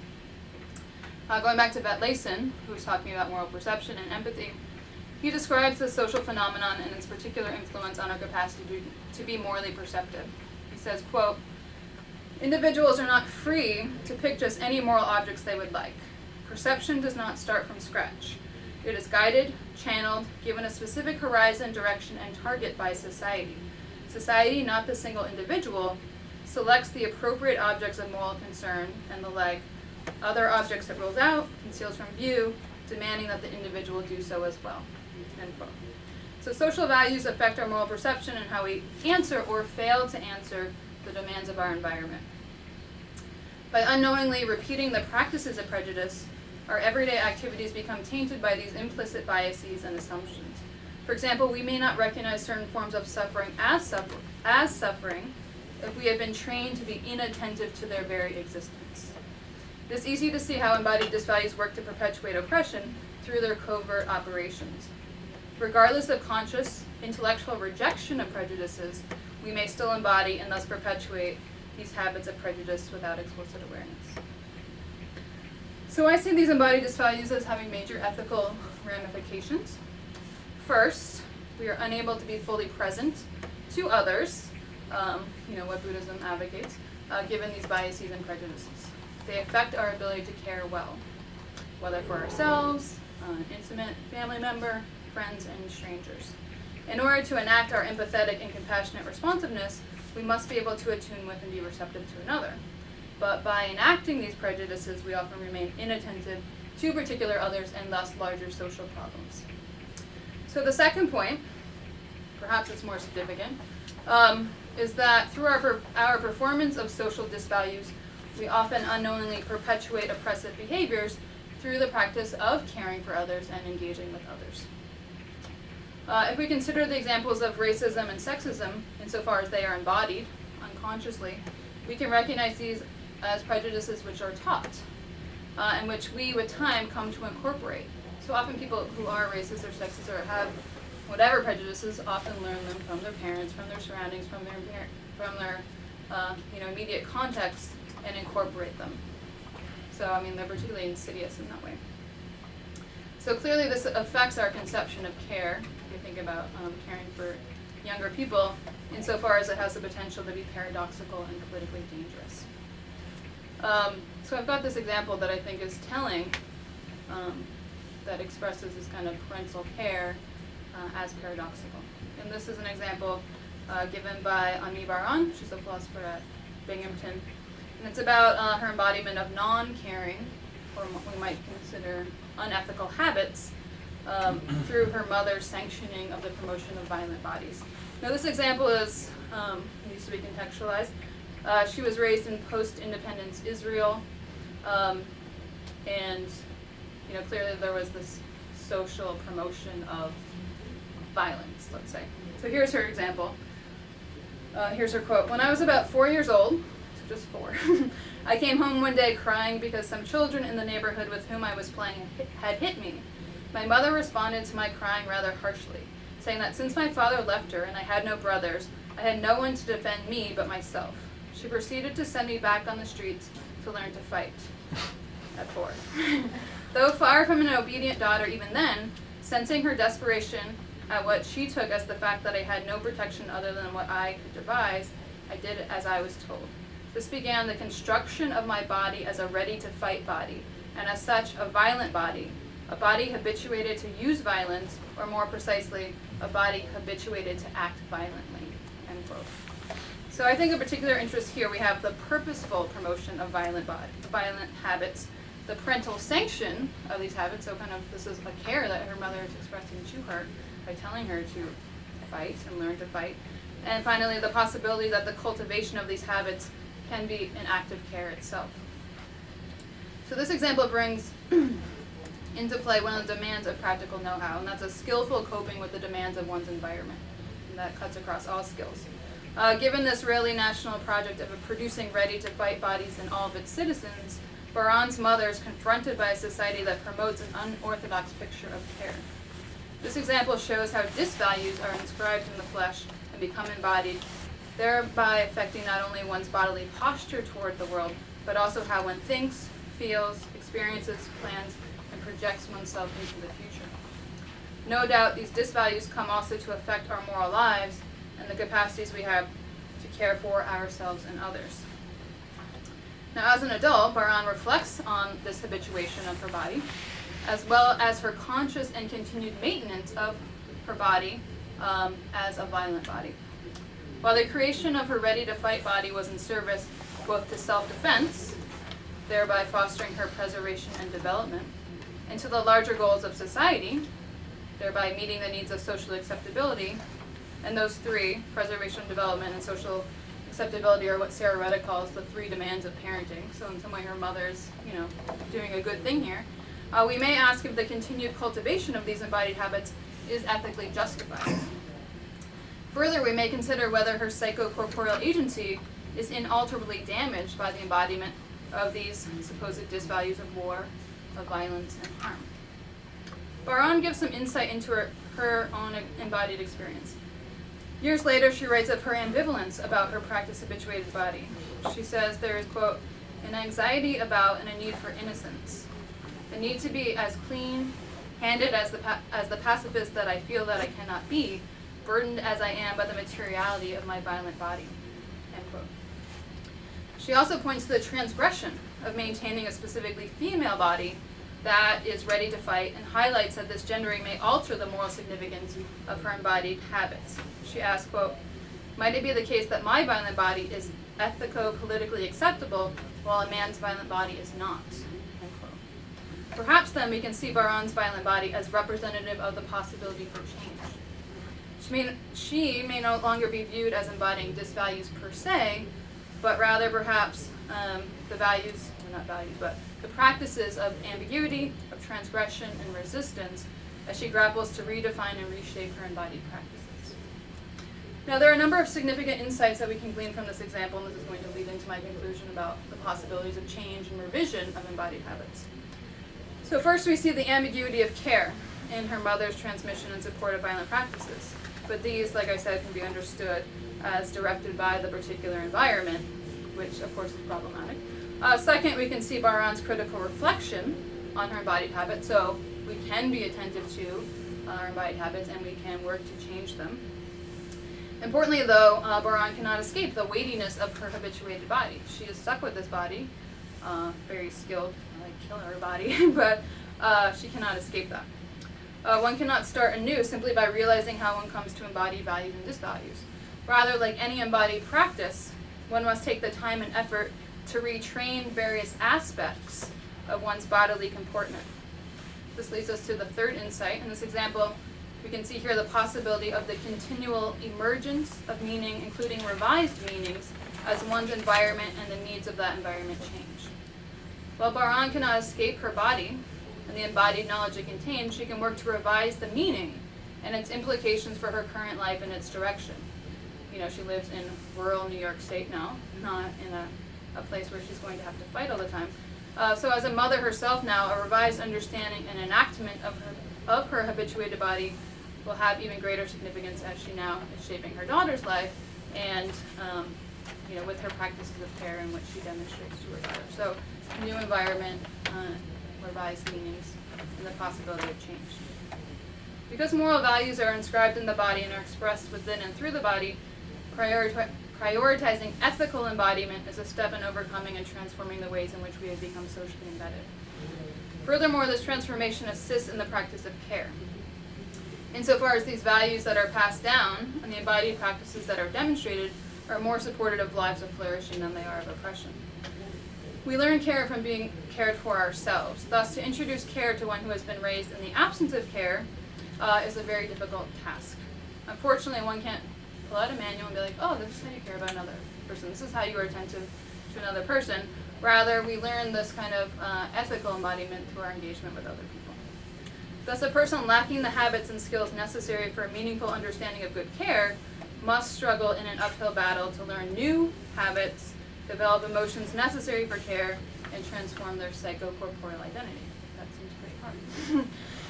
Going back to Vet Layson, who was talking about moral perception and empathy, he describes the social phenomenon and its particular influence on our capacity to be morally perceptive. He says, quote, individuals are not free to pick just any moral objects they would like. Perception does not start from scratch. It is guided, channeled, given a specific horizon, direction, and target by society. Society, not the single individual, selects the appropriate objects of moral concern and the like, other objects it rules out, conceals from view, demanding that the individual do so as well. End quote. So social values affect our moral perception and how we answer or fail to answer the demands of our environment. By unknowingly repeating the practices of prejudice, our everyday activities become tainted by these implicit biases and assumptions. For example, we may not recognize certain forms of suffering as suffering if we have been trained to be inattentive to their very existence. It is easy to see how embodied disvalues work to perpetuate oppression through their covert operations. Regardless of conscious intellectual rejection of prejudices, we may still embody and thus perpetuate these habits of prejudice without explicit awareness. So I see these embodied disvalues as having major ethical ramifications. First, we are unable to be fully present to others, what Buddhism advocates, given these biases and prejudices. They affect our ability to care well. whether for ourselves, an intimate family member, friends, and strangers. In order to enact our empathetic and compassionate responsiveness, we must be able to attune with and be receptive to another. But by enacting these prejudices, we often remain inattentive to particular others and thus larger social problems. So the second point, perhaps it's more significant, is that through our performance of social disvalues, we often unknowingly perpetuate oppressive behaviors through the practice of caring for others and engaging with others. If we consider the examples of racism and sexism, insofar as they are embodied unconsciously, we can recognize these as prejudices which are taught, and which we, with time, come to incorporate. So often people who are racist or sexist or have whatever prejudices often learn them from their parents, from their surroundings, from their immediate context, and incorporate them. So, I mean, they're particularly insidious in that way. So clearly this affects our conception of care, if you think about caring for younger people, insofar as it has the potential to be paradoxical and politically dangerous. So I've got this example that I think is telling, that expresses this kind of parental care as paradoxical. And this is an example given by Ami Baran. She's a philosopher at Binghamton. And it's about her embodiment of non-caring, or what we might consider unethical habits, through her mother's sanctioning of the promotion of violent bodies. Now this example needs to be contextualized. She was raised in post-independence Israel, and clearly there was this social promotion of violence, let's say. So here's her example. Here's her quote. "When I was about 4 years old," so just 4, "I came home one day crying because some children in the neighborhood with whom I was playing had hit me. My mother responded to my crying rather harshly, saying that since my father left her and I had no brothers, I had no one to defend me but myself. She proceeded to send me back on the streets to learn to fight." At 4. Though far from an obedient daughter even then, sensing her desperation at what she took as the fact that I had no protection other than what I could devise, I did as I was told. This began the construction of my body as a ready-to-fight body, and as such, a violent body, a body habituated to use violence, or more precisely, a body habituated to act violently, end quote. So I think of particular interest here, we have the purposeful promotion of violent habits, the parental sanction of these habits, so kind of this is a care that her mother is expressing to her by telling her to fight and learn to fight. And finally, the possibility that the cultivation of these habits can be an act of care itself. So this example brings into play one of the demands of practical know-how, and that's a skillful coping with the demands of one's environment. And that cuts across all skills. Given this Israeli national project of producing ready-to-fight bodies in all of its citizens, Baran's mother is confronted by a society that promotes an unorthodox picture of care. This example shows how disvalues are inscribed in the flesh and become embodied, thereby affecting not only one's bodily posture toward the world, but also how one thinks, feels, experiences, plans, and projects oneself into the future. No doubt these disvalues come also to affect our moral lives and the capacities we have to care for ourselves and others. Now, as an adult, Baran reflects on this habituation of her body, as well as her conscious and continued maintenance of her body as a violent body. While the creation of her ready-to-fight body was in service both to self-defense, thereby fostering her preservation and development, and to the larger goals of society, thereby meeting the needs of social acceptability, and those three, preservation, development, and social acceptability, are what Sarah Reddick calls the 3 demands of parenting. So in some way her mother's, doing a good thing here. We may ask if the continued cultivation of these embodied habits is ethically justified. Further, we may consider whether her psychocorporeal agency is inalterably damaged by the embodiment of these supposed disvalues of war, of violence, and harm. Baran gives some insight into her own embodied experience. Years later, she writes of her ambivalence about her practice-habituated body. She says there is, quote, "an anxiety about and a need for innocence, a need to be as clean-handed as the pacifist that I feel that I cannot be, burdened as I am by the materiality of my violent body," end quote. She also points to the transgression of maintaining a specifically female body that is ready to fight and highlights that this gendering may alter the moral significance of her embodied habits. She asks, quote, "Might it be the case that my violent body is ethico-politically acceptable while a man's violent body is not?" End quote. Perhaps then we can see Baran's violent body as representative of the possibility for change. She may no longer be viewed as embodying disvalues per se, but rather perhaps the values, well, not values, but the practices of ambiguity, of transgression, and resistance as she grapples to redefine and reshape her embodied practices. Now, there are a number of significant insights that we can glean from this example, and this is going to lead into my conclusion about the possibilities of change and revision of embodied habits. So first, we see the ambiguity of care in her mother's transmission and support of violent practices. But these, like I said, can be understood as directed by the particular environment, which of course is problematic. Second, we can see Baran's critical reflection on her embodied habits, so we can be attentive to our embodied habits and we can work to change them. Importantly though, Baran cannot escape the weightiness of her habituated body. She is stuck with this body, very skilled, like killer body, but she cannot escape that. One cannot start anew simply by realizing how one comes to embody values and disvalues. Rather, like any embodied practice, one must take the time and effort to retrain various aspects of one's bodily comportment. This leads us to the third insight. In this example, we can see here the possibility of the continual emergence of meaning, including revised meanings, as one's environment and the needs of that environment change. While Baran cannot escape her body and the embodied knowledge it contains, she can work to revise the meaning and its implications for her current life and its direction. You know, she lives in rural New York State now, not in a place where she's going to have to fight all the time. So as a mother herself now, a revised understanding and enactment of her habituated body will have even greater significance as she now is shaping her daughter's life and with her practices of care and what she demonstrates to her daughter. So new environment, revised meanings, and the possibility of change. Because moral values are inscribed in the body and are expressed within and through the body, prioritizing ethical embodiment is a step in overcoming and transforming the ways in which we have become socially embedded. Furthermore, this transformation assists in the practice of care. Insofar as these values that are passed down and the embodied practices that are demonstrated are more supportive of lives of flourishing than they are of oppression. We learn care from being cared for ourselves. Thus, to introduce care to one who has been raised in the absence of care is a very difficult task. Unfortunately, one can't pull out a manual and be like, oh, this is how you care about another person. This is how you are attentive to another person. Rather, we learn this kind of ethical embodiment through our engagement with other people. Thus, a person lacking the habits and skills necessary for a meaningful understanding of good care must struggle in an uphill battle to learn new habits, develop emotions necessary for care, and transform their psychocorporeal identity. That seems pretty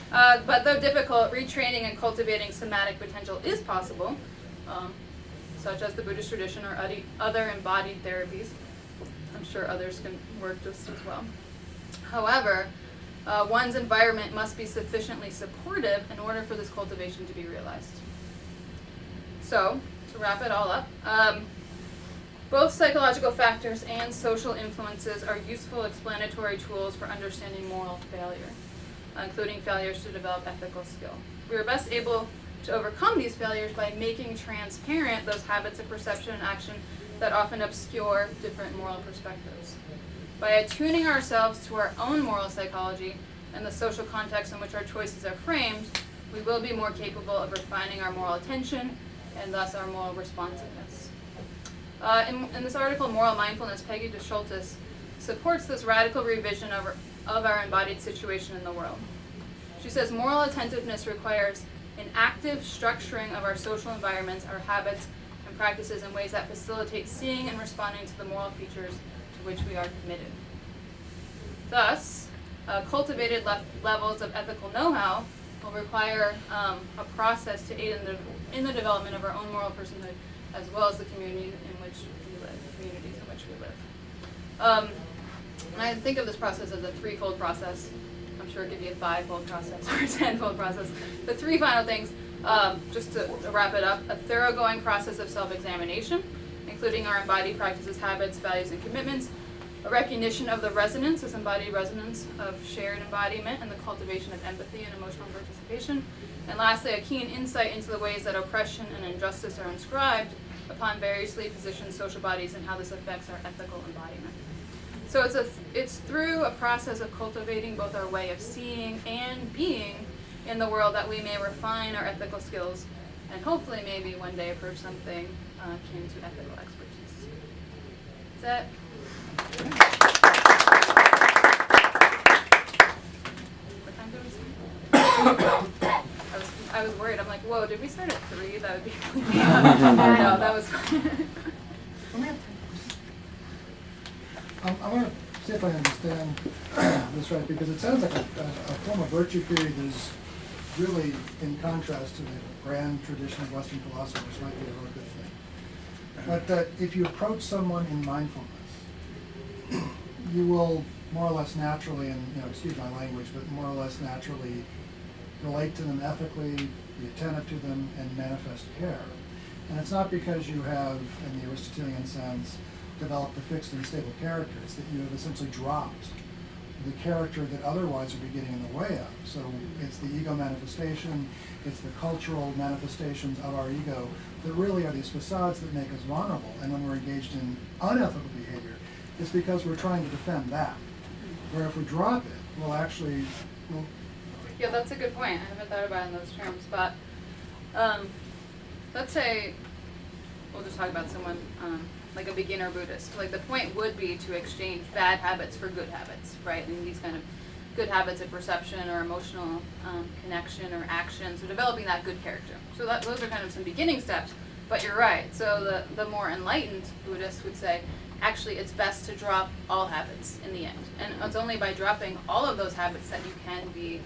hard. But though difficult, retraining and cultivating somatic potential is possible, such as the Buddhist tradition or other embodied therapies. I'm sure others can work just as well. However, one's environment must be sufficiently supportive in order for this cultivation to be realized. So, to wrap it all up, both psychological factors and social influences are useful explanatory tools for understanding moral failure, including failures to develop ethical skill. We are best able to overcome these failures by making transparent those habits of perception and action that often obscure different moral perspectives. By attuning ourselves to our own moral psychology and the social context in which our choices are framed, we will be more capable of refining our moral attention and thus our moral responsiveness. In this article, Moral Mindfulness, Peggy DeSchultes supports this radical revision of our embodied situation in the world. She says moral attentiveness requires an active structuring of our social environments, our habits, and practices in ways that facilitate seeing and responding to the moral features to which we are committed. Thus, cultivated levels of ethical know-how will require a process to aid in the development of our own moral personhood, as well as the communities in which we live. And I think of this process as a threefold process. I'm sure it could be a fivefold process or a tenfold process. The three final things, just to wrap it up, a thoroughgoing process of self-examination, including our embodied practices, habits, values, and commitments, a recognition of the resonance, this embodied resonance of shared embodiment, and the cultivation of empathy and emotional participation. And lastly, a keen insight into the ways that oppression and injustice are inscribed upon variously positioned social bodies and how this affects our ethical embodiment. So it's through a process of cultivating both our way of seeing and being in the world that we may refine our ethical skills and hopefully maybe one day approach something akin to ethical expertise. Is that? What time did we start? I was worried. I'm like, whoa, did we start at 3? That would be really no, that was fine. I want to see if I understand this right, because it sounds like a form of virtue theory that is really in contrast to the grand tradition of Western philosophy, which might be a really good thing. But that if you approach someone in mindfulness, you will more or less naturally, and excuse my language, but more or less naturally relate to them ethically, be attentive to them, and manifest care. And it's not because you have, in the Aristotelian sense, developed a fixed and stable character. It's that you have essentially dropped the character that otherwise would be getting in the way of. So it's the ego manifestation, it's the cultural manifestations of our ego that really are these facades that make us vulnerable. And when we're engaged in unethical behavior, it's because we're trying to defend that. Where if we drop it, we'll Yeah, that's a good point. I haven't thought about it in those terms, but let's say we'll just talk about someone like a beginner Buddhist. Like the point would be to exchange bad habits for good habits, right? And these kind of good habits of perception or emotional connection or action. So developing that good character. So those are kind of some beginning steps. But you're right. So the more enlightened Buddhists would say, actually, it's best to drop all habits in the end. And it's only by dropping all of those habits that you can be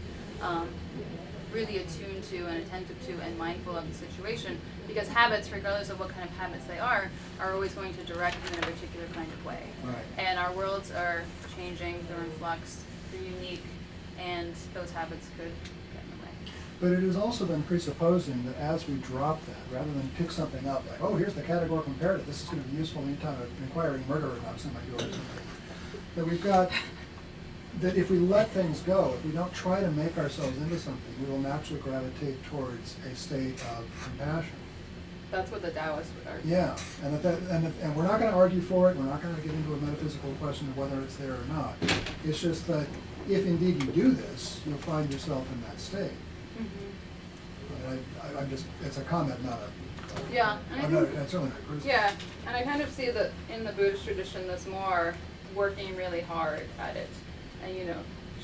really attuned to and attentive to and mindful of the situation, because habits, regardless of what kind of habits they are always going to direct you in a particular kind of way. Right. And our worlds are changing, they're in flux, they're unique, and those habits could get in the way. But it has also been presupposing that as we drop that, rather than pick something up, like, oh, here's the categorical imperative, this is going to be useful anytime an inquiring murderer knocks on my door or something, that we've got, that if we let things go, if we don't try to make ourselves into something, we will naturally gravitate towards a state of compassion. That's what the Taoists would argue. Yeah, and we're not going to argue for it, we're not going to get into a metaphysical question of whether it's there or not. It's just that if indeed you do this, you'll find yourself in that state. Mm-hmm. I'm just, it's a comment, not a... Yeah, and I think, that's certainly not criticism. yeah, and I kind of see that in the Buddhist tradition, there's more working really hard at it, and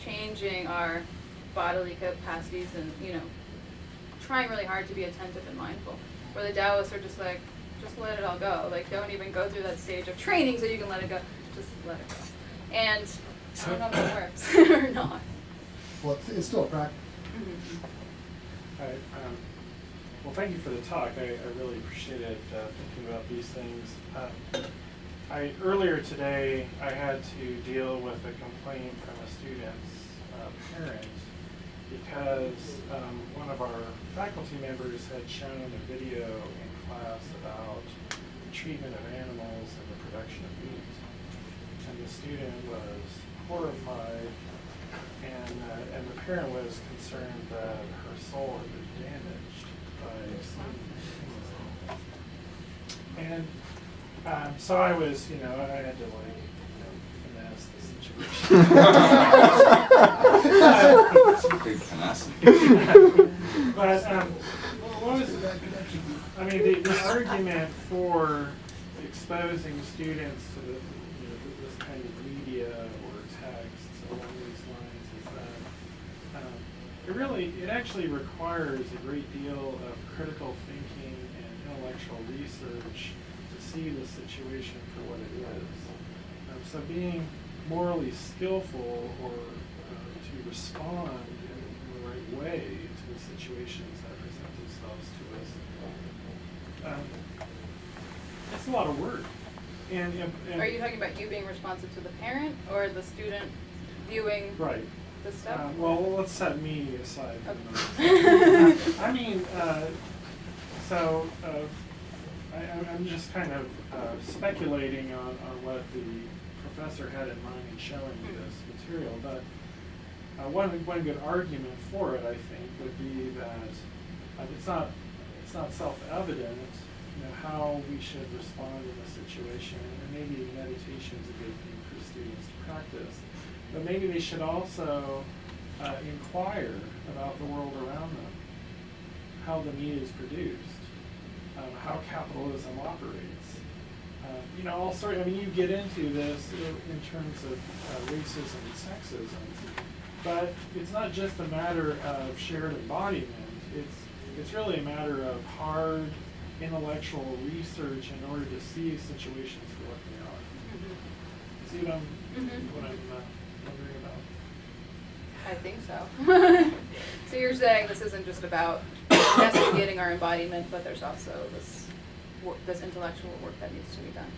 changing our bodily capacities, and trying really hard to be attentive and mindful. Where the Taoists are just like, just let it all go. Like, don't even go through that stage of training so you can let it go. Just let it go. And I don't know if it works or not. Well, it's still a practice. Mm-hmm. Well, thank you for the talk. I really appreciated thinking about these things. Earlier today, I had to deal with a complaint from a student's parent because one of our faculty members had shown a video in class about the treatment of animals and the production of meat. And the student was horrified, and the parent was concerned that her soul had been damaged by seeing. And so I was, I had to finesse the situation. Big finesse. But what was the argument for exposing students to this kind of media or text along these lines is that it actually requires a great deal of critical thinking and intellectual research to see the situation for what it is. So being morally skillful or to respond in the right way to the situations that present themselves to us, it's a lot of work. And Are you talking about you being responsive to the parent or the student viewing right. the stuff? Well, let's set me aside. Okay. I'm just kind of speculating on what the professor had in mind in showing you this material. But one good argument for it, I think, would be that it's not self-evident, how we should respond in this situation. And maybe meditation is a good thing for students to practice. But maybe they should also inquire about the world around them, how the meat is produced, how capitalism operates. All sorts. I mean, you get into this in terms of racism and sexism, but it's not just a matter of shared embodiment. It's really a matter of hard intellectual research in order to see situations for what they are. See what I'm wondering about? I think so. So you're saying this isn't just about investigating our embodiment, but there's also this intellectual work that needs to be done.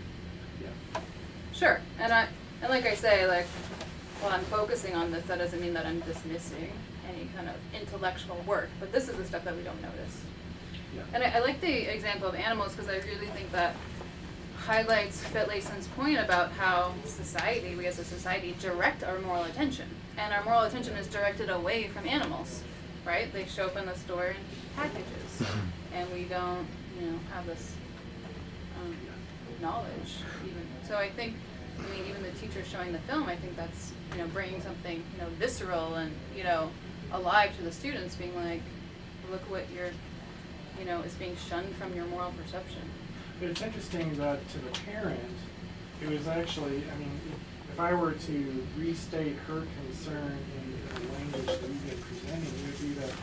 Yeah. Sure, and like I say, while I'm focusing on this, that doesn't mean that I'm dismissing any kind of intellectual work, but this is the stuff that we don't notice. Yeah. And I like the example of animals because I really think that highlights Fitlayson's point about how we as a society direct our moral attention. And our moral attention is directed away from animals, right? They show up in the store in packages, and we don't, have this knowledge even. So I think, even the teacher showing the film, I think that's, bringing something, visceral and, alive to the students, being like, look what you're, is being shunned from your moral perception. But it's interesting that to the parent, it was actually, if I were to restate her concern in the language that we've been presenting, it would be that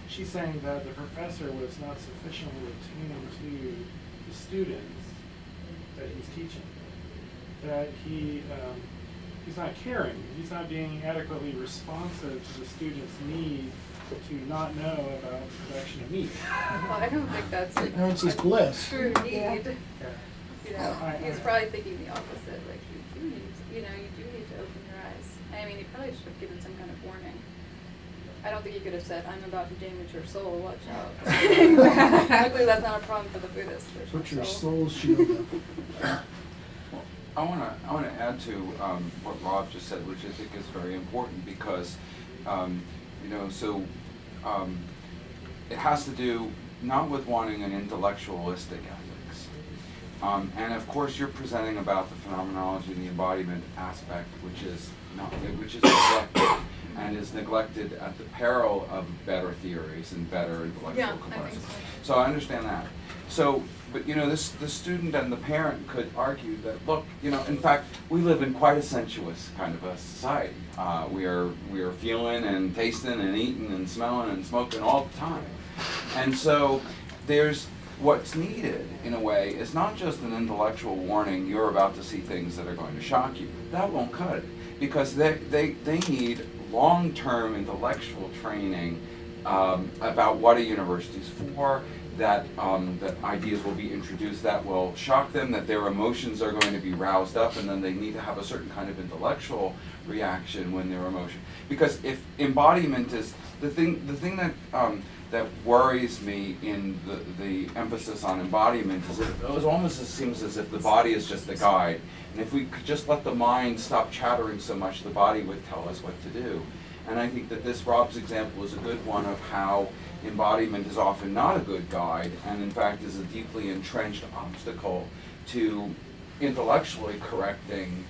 she's saying that the professor was not sufficiently attuned to the students that he's teaching. That he's not caring, he's not being adequately responsive to the students' need to not know about the production of meat. Well, I don't think that's Ignorance is bliss. true need. Yeah. He's probably thinking the opposite. Like you do need to open your eyes. He probably should have given some kind of warning. I don't think he could have said, "I'm about to damage your soul. Watch out." Luckily, that's not a problem for the Buddhists. Put your soul's shield up. I want to add to what Rob just said, which I think is very important because, it has to do not with wanting an intellectualistic ethics. And of course, you're presenting about the phenomenology and the embodiment aspect, which is neglected, and is neglected at the peril of better theories and better intellectual comparison. So I understand that. So, but the student and the parent could argue that, look, in fact, we live in quite a sensuous kind of a society. We are feeling and tasting and eating and smelling and smoking all the time. And so there's what's needed, in a way, is not just an intellectual warning, you're about to see things that are going to shock you. That won't cut it, because they need long-term intellectual training about what a university is for, that ideas will be introduced that will shock them, that their emotions are going to be roused up, and then they need to have a certain kind of intellectual reaction when their emotion. Because if embodiment is the thing that worries me in the emphasis on embodiment is it almost seems as if the body is just the guide, and if we could just let the mind stop chattering so much, the body would tell us what to do. And I think that this Rob's example is a good one of how embodiment is often not a good guide, and in fact is a deeply entrenched obstacle to intellectually correcting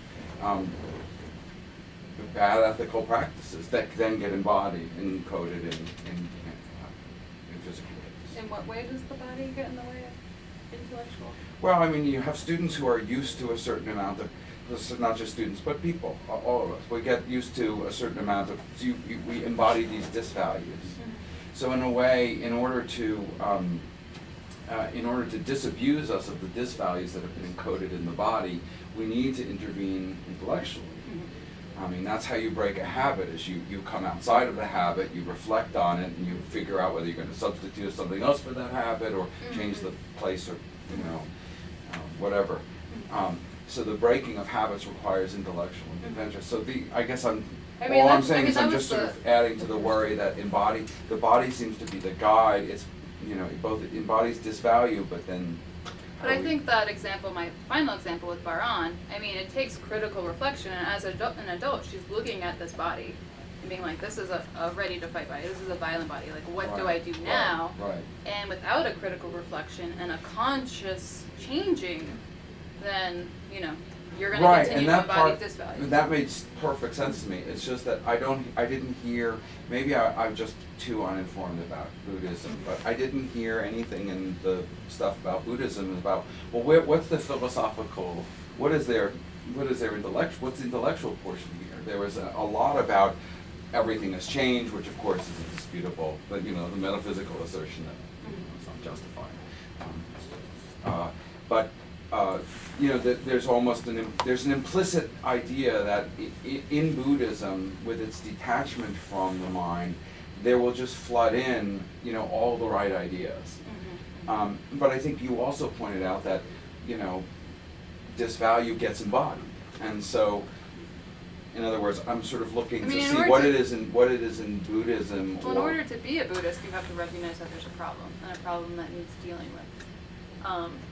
bad ethical practices that then get embodied and encoded in physical ways. In what way does the body get in the way of intellectual? Well, you have students who are used to a certain amount of, not just students, but people, all of us. We get used to a certain amount of, we embody these disvalues. Mm-hmm. So in a way, in order to disabuse us of the disvalues that have been encoded in the body, we need to intervene intellectually. That's how you break a habit, is you come outside of the habit, you reflect on it, and you figure out whether you're going to substitute something else for that habit, or change the place, or whatever. So the breaking of habits requires intellectual intervention. So I'm saying is I'm just sort of adding to the worry that the body seems to be the guide. It's both it embodies disvalue, but then But I think that example, my final example with Baran, I mean, it takes critical reflection, and as an adult, she's looking at this body and being like, this is a ready to fight body, this is a violent body, like, what do I do now? Right. And without a critical reflection and a conscious changing, then, you know, you're going to Right, continue and to that embody part, disvalue. that makes perfect sense to me. It's just that I didn't hear, maybe I'm just too uninformed about Buddhism, but I didn't hear anything in the stuff about Buddhism about, well, what's the philosophical, what's the intellectual portion here? There was a lot about everything has changed, which of course is indisputable, but the metaphysical assertion that it's not justified. There's almost there's an implicit idea that in Buddhism, with its detachment from the mind, there will just flood in, all the right ideas. But I think you also pointed out that, disvalue gets embodied, and so, in other words, I'm sort of looking to see what it is in Buddhism. Well, in order to be a Buddhist, you have to recognize that there's a problem, and a problem that needs dealing with.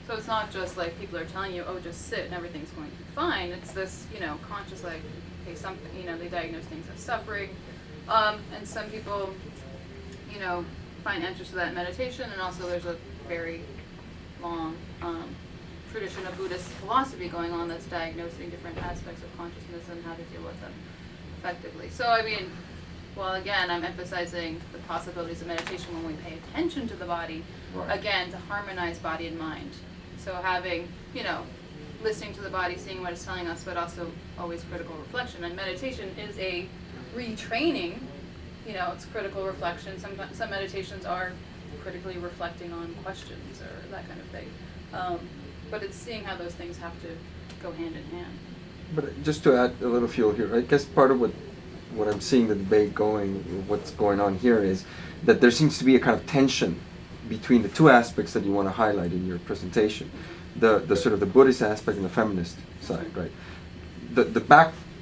So it's not just like people are telling you, oh, just sit and everything's going to be fine. It's this, conscious, like, okay, something, they diagnose things as suffering. And some people, find answers to that in meditation, and also there's a very long tradition of Buddhist philosophy going on that's diagnosing different aspects of consciousness and how to deal with them effectively. So, I mean, well, again, I'm emphasizing the possibilities of meditation when we pay attention to the body, again, to harmonize body and mind. So having, listening to the body, seeing what it's telling us, but also always critical reflection. And meditation is a retraining, it's critical reflection. Some meditations are critically reflecting on questions or that kind of thing. But it's seeing how those things have to go hand in hand. But just to add a little fuel here, I guess part of what I'm seeing the debate what's going on here is that there seems to be a kind of tension between the two aspects that you want to highlight in your presentation, the sort of the Buddhist aspect and the feminist side, right? The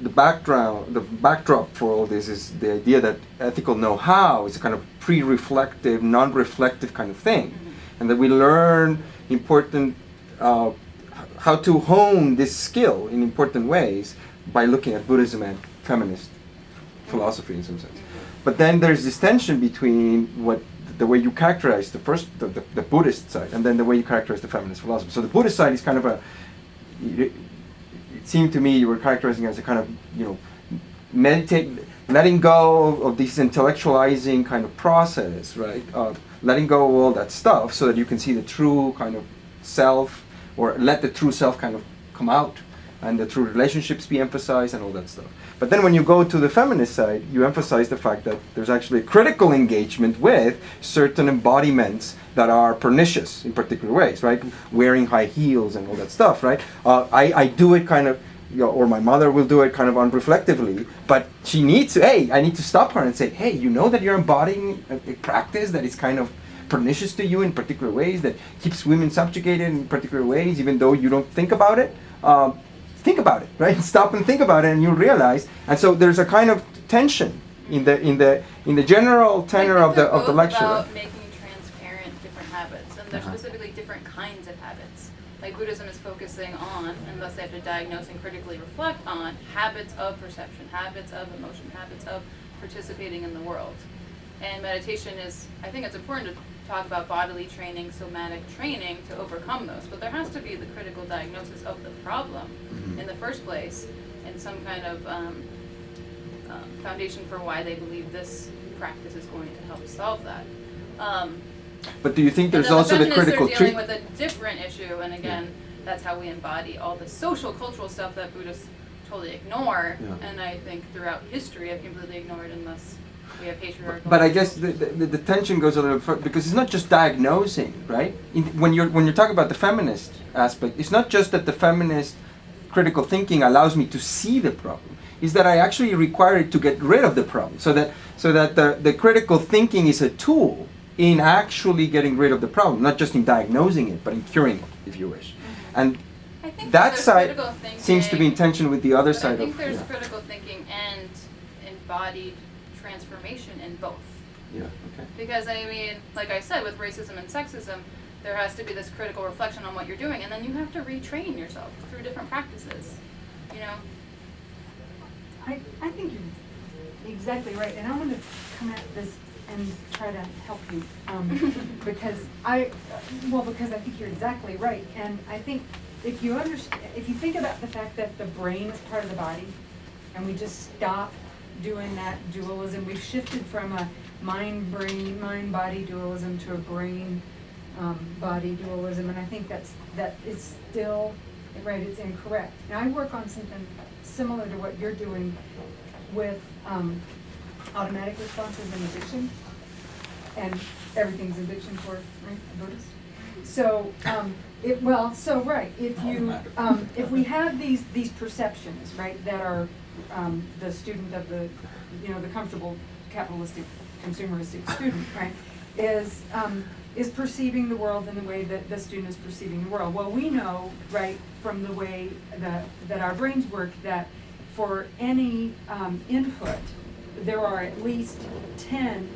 backdrop for all this is the idea that ethical know-how is a kind of pre-reflective, non-reflective kind of thing, and that we learn important how to hone this skill in important ways by looking at Buddhism and feminist philosophy in some sense. But then there's this tension between the way you characterize the Buddhist side and then the way you characterize the feminist philosophy. So the Buddhist side is kind of it seemed to me you were characterizing as a kind of, letting go of this intellectualizing kind of process, right? Letting go of all that stuff so that you can see the true kind of self, or let the true self kind of come out, and the true relationships be emphasized and all that stuff. But then when you go to the feminist side, you emphasize the fact that there's actually a critical engagement with certain embodiments that are pernicious in particular ways, right? Wearing high heels and all that stuff, right? I do it kind of, or my mother will do it kind of unreflectively, but she needs to, I need to stop her and say, hey, you know that you're embodying a practice that is kind of pernicious to you in particular ways, that keeps women subjugated in particular ways, even though you don't think about it. Think about it, right? Stop and think about it, and you'll realize. And so there's a kind of tension in the general tenor of the lecture. About making transparent different habits, and they're specifically different kinds of habits. Like Buddhism is focusing on, and thus they have to diagnose and critically reflect on habits of perception, habits of emotion, habits of participating in the world. And meditation is, I think it's important to talk about bodily training, somatic training to overcome those, but there has to be the critical diagnosis of the problem in the first place, and some kind of foundation for why they believe this practice is going to help solve that. But do you think there's also the critical dealing with a different issue, and again, that's how we embody all the social, cultural stuff that Buddhists totally ignore, and I think throughout history have completely ignored, and thus we have patriarchal. But I guess the tension goes a little further, because it's not just diagnosing, right? When you're talking about the feminist aspect, it's not just that the feminist critical thinking allows me to see the problem. Is that I actually require it to get rid of the problem, so that the critical thinking is a tool in actually getting rid of the problem, not just in diagnosing it, but in curing it, if you wish. And I think that side thinking, seems to be in tension with the other side I think of. there's critical thinking and embodied transformation in both. Yeah. Okay. Because I mean, like I said, with racism and sexism, There has to be this critical reflection on what you're doing, and then you have to retrain yourself through different practices, you know? I think you're exactly right, and I want to come at this and try to help you, because I think you're exactly right, and I think if you think about the fact that the brain is part of the body, and we just stop doing that dualism, we've shifted from a mind-body dualism to a brain-body dualism, and I think that is still right. It's incorrect. Now I work on something similar to what you're doing with automatic responses in addiction, and everything's addiction for right Buddhist. So right. If we have these perceptions, right, that are the student of the the comfortable capitalistic consumeristic student, right, is perceiving the world in the way that the student is perceiving the world. Well, we know, right, from the way that our brains work, that for any input, there are at least 10.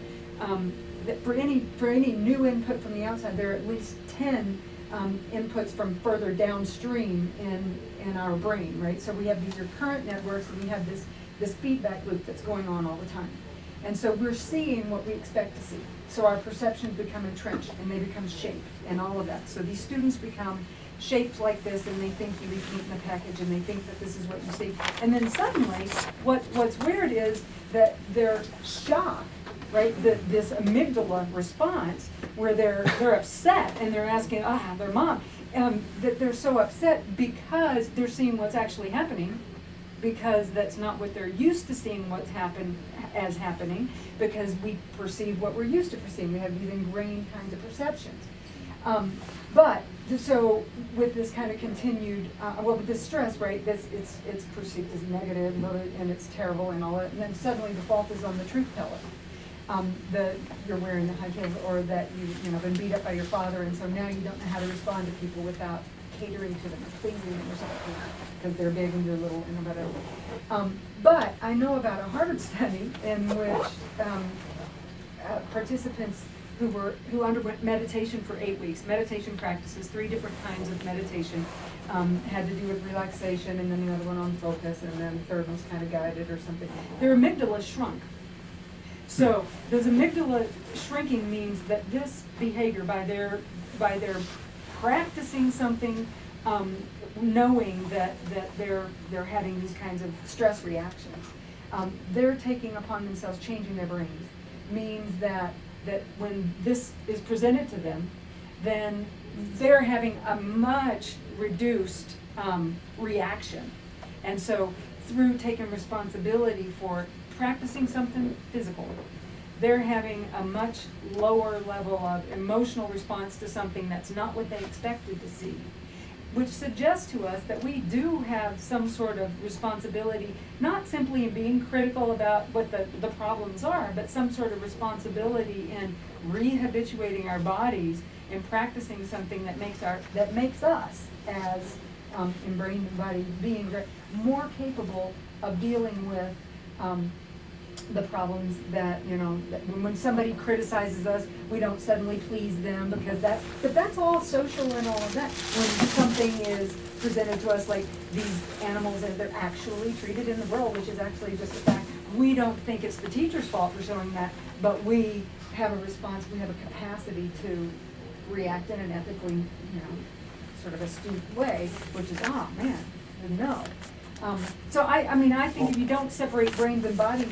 For any new input from the outside, there are at least 10 inputs from further downstream in our brain, right? So we have these recurrent networks, and we have this feedback loop that's going on all the time. And so we're seeing what we expect to see. So our perceptions become entrenched, and they become shaped, and all of that. So these students become shaped like this, and they think you eat meat in a package, and they think that this is what you see. And then suddenly, what's weird is that they're shocked, right? This amygdala response, where they're upset, and they're asking their mom, that they're so upset because they're seeing what's actually happening, because that's not what they're used to seeing what's happening, because we perceive what we're used to perceiving. We have these ingrained kinds of perceptions. So with this kind of continued, with this stress, right, it's perceived as negative, and it's terrible and all that, and then suddenly the fault is on the truth teller. That you're wearing the high heels, or that you've been beat up by your father, and so now you don't know how to respond to people without catering to them or pleasing them or something, because they're big and you're little and whatever. But I know about a Harvard study in which participants who underwent meditation for 8 weeks, meditation practices, 3 different kinds of meditation, had to do with relaxation, and then the other one on focus, and then the third one's kind of guided or something. Their amygdala shrunk. So this amygdala shrinking means that this behavior, by their practicing something, knowing that they're having these kinds of stress reactions, they're taking upon themselves changing their brains. Means that when this is presented to them, then they're having a much reduced reaction. And so through taking responsibility for practicing something physical, they're having a much lower level of emotional response to something that's not what they expected to see, which suggests to us that we do have some sort of responsibility, not simply in being critical about what the problems are, but some sort of responsibility in rehabituating our bodies and practicing something that makes us as in brain and body beings more capable of dealing with the problems that, that when somebody criticizes us, we don't suddenly please them, because that's all social and all of that. When something is presented to us like these animals as they're actually treated in the world, which is actually just a fact, we don't think it's the teacher's fault for showing that, but we have a response, we have a capacity to react in an ethically, sort of astute way, which is, no. So I think if you don't separate brains and bodies,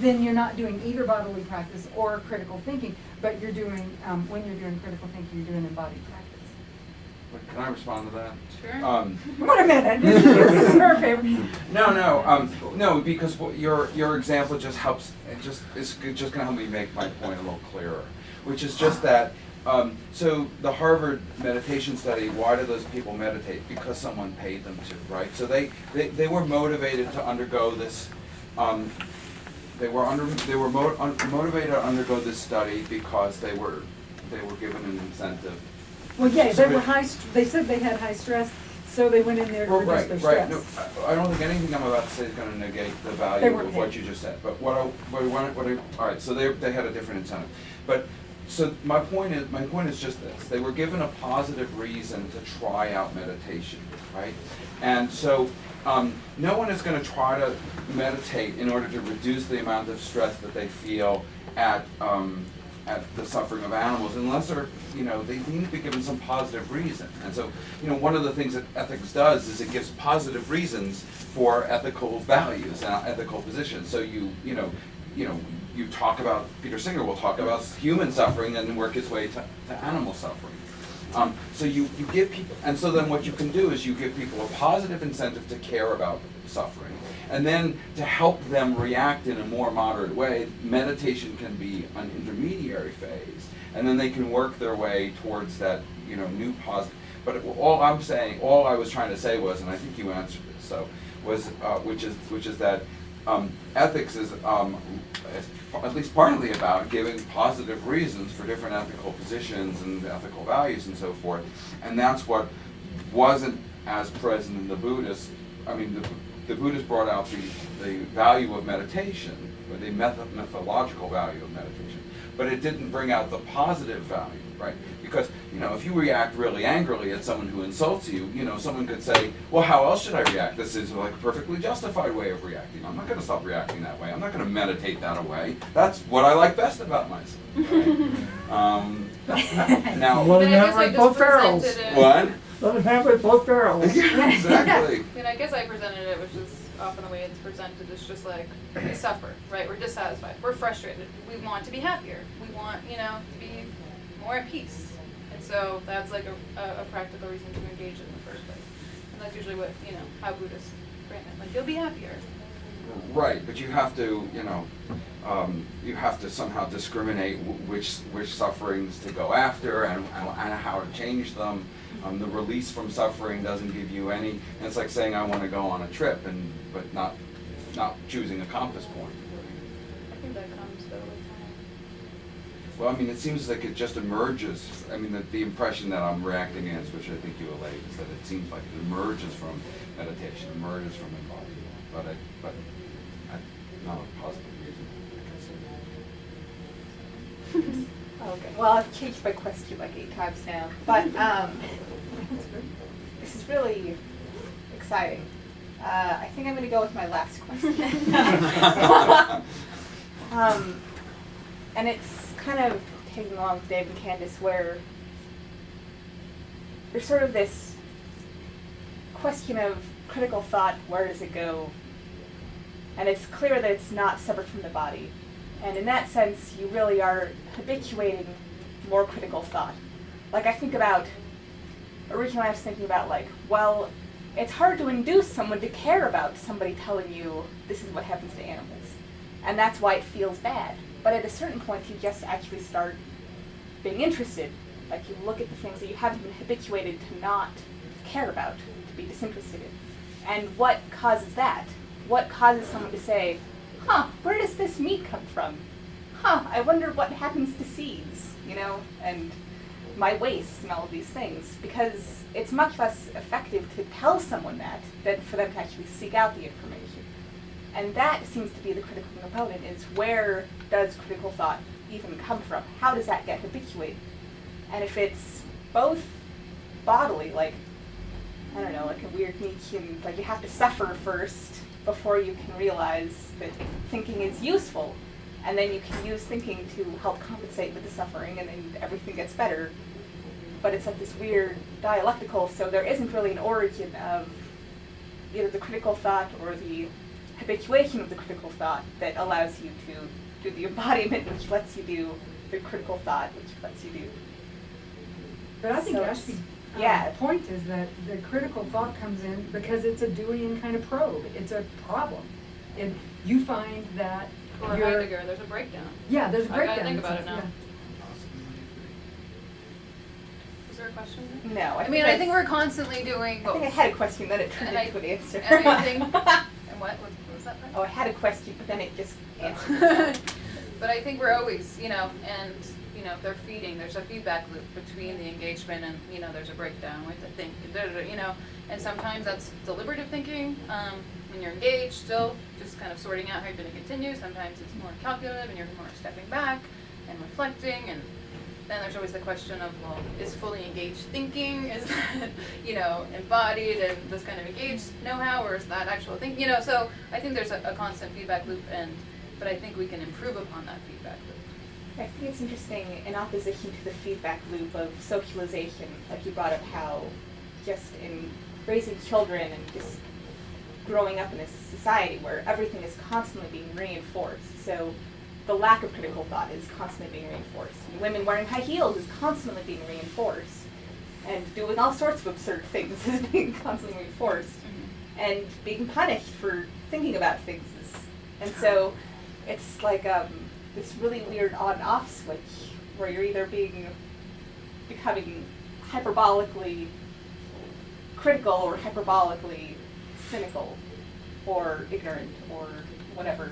then you're not doing either bodily practice or critical thinking, but you're doing, when you're doing critical thinking, you're doing embodied practice. Can I respond to that? Sure. Wait a minute, this is her favorite. No, because your example just helps, it's just gonna help me make my point a little clearer, which is just that, so the Harvard meditation study, why do those people meditate? Because someone paid them to, right? So they were motivated to undergo this, motivated to undergo this study because they were given an incentive. Well, yeah, they said they had high stress, so they went in there to reduce their stress. Right. No, I don't think anything I'm about to say is going to negate the value of what you just said. But all right, so they had a different incentive. But So my point is just this: they were given a positive reason to try out meditation, right? And so no one is going to try to meditate in order to reduce the amount of stress that they feel at the suffering of animals, unless they're, they need to be given some positive reason. And so, one of the things that ethics does is it gives positive reasons for ethical values and ethical positions. So you talk about, Peter Singer will talk about human suffering and then work his way to animal suffering. So you give people, and so then what you can do is you give people a positive incentive to care about suffering. And then to help them react in a more moderate way, meditation can be an intermediary phase. And then they can work their way towards that, new positive. But all I was trying to say was, and I think you answered this, which is that ethics is at least partly about giving positive reasons for different ethical positions and ethical values and so forth. And that's what wasn't as present in the Buddhists. I mean, the Buddhists brought out the value of meditation, or the methodological value of meditation, but it didn't bring out the positive value, right? Because, if you react really angrily at someone who insults you, someone could say, well, how else should I react? This is like a perfectly justified way of reacting. I'm not going to stop reacting that way. I'm not going to meditate that away. That's what I like best about myself. Right? Now, Well, But I guess I with just both barrels. presented it. what? Let them have it with both barrels. Yeah, exactly. I guess I presented it, which is often the way it's presented, is just like, we suffer, right? We're dissatisfied. We're frustrated. We want to be happier. We want, to be more at peace. And so that's like a practical reason to engage in the first place. And that's usually what, how Buddhists frame it. Like, you'll be happier. Right, but you have to, you have to somehow discriminate which sufferings to go after and how to change them. The release from suffering doesn't give you any. And it's like saying I want to go on a trip, but not choosing a compass point. I think that comes though with time. Well, I mean, it seems like it just emerges. I mean, the impression that I'm reacting against, which I think you allayed, is that it seems like it emerges from meditation, emerges from embodiment, but not a positive reason. Okay, well, I've changed my question like 8 times now, but this is really exciting. I think I'm going to go with my last question. And it's kind of taking along with Dave and Candace, where there's sort of this question of critical thought, where does it go? And it's clear that it's not separate from the body. And in that sense, you really are habituating more critical thought. Like, I think about, originally I was thinking about well, it's hard to induce someone to care about somebody telling you this is what happens to animals. And that's why it feels bad. But at a certain point, you just actually start being interested. Like, you look at the things that you haven't been habituated to not care about, to be disinterested in. And what causes that? What causes someone to say, where does this meat come from? I wonder what happens to seeds, and my waste and all of these things. Because it's much less effective to tell someone that than for them to actually seek out the information. And that seems to be the critical component, is where does critical thought even come from? How does that get habituated? And if it's both bodily, like a weird Nietzschean, like you have to suffer first before you can realize that thinking is useful, and then you can use thinking to help compensate with the suffering, and then everything gets better. But it's like this weird dialectical, so there isn't really an origin of either the critical thought or the habituation of the critical thought that allows you to do the embodiment, which lets you do the critical thought, which lets you do. But I think So Ashby's yeah. point is that the critical thought comes in because it's a Deweyan kind of probe. It's a problem. And you find that Or you're... Heidegger, there's a breakdown. Yeah, there's a I breakdown. gotta think in about sense, it now. yeah. Is there a question? No, I think we're constantly doing I both. think I had a question, then it turned And into an answer. And I think, and what was that? Oh, I had a question, but then it just answered. But I think we're always, and, they're feeding, there's a feedback loop between the engagement and, there's a breakdown with the think, and sometimes that's deliberative thinking, when you're engaged, still just kind of sorting out how you're going to continue. Sometimes it's more calculative and you're more stepping back and reflecting and then there's always the question of, well, is fully engaged thinking, is that, you know, embodied and this kind of engaged know-how, or is that actual thing? You know, so I think there's a constant feedback loop, but I think we can improve upon that feedback loop. I think it's interesting in opposition to the feedback loop of socialization, like you brought up how just in raising children and just growing up in a society where everything is constantly being reinforced. So the lack of critical thought is constantly being reinforced. And women wearing high heels is constantly being reinforced. And doing all sorts of absurd things is being constantly reinforced. And being punished for thinking about things is. And so it's like this really weird on and off switch where you're either becoming hyperbolically critical or hyperbolically cynical or ignorant or whatever.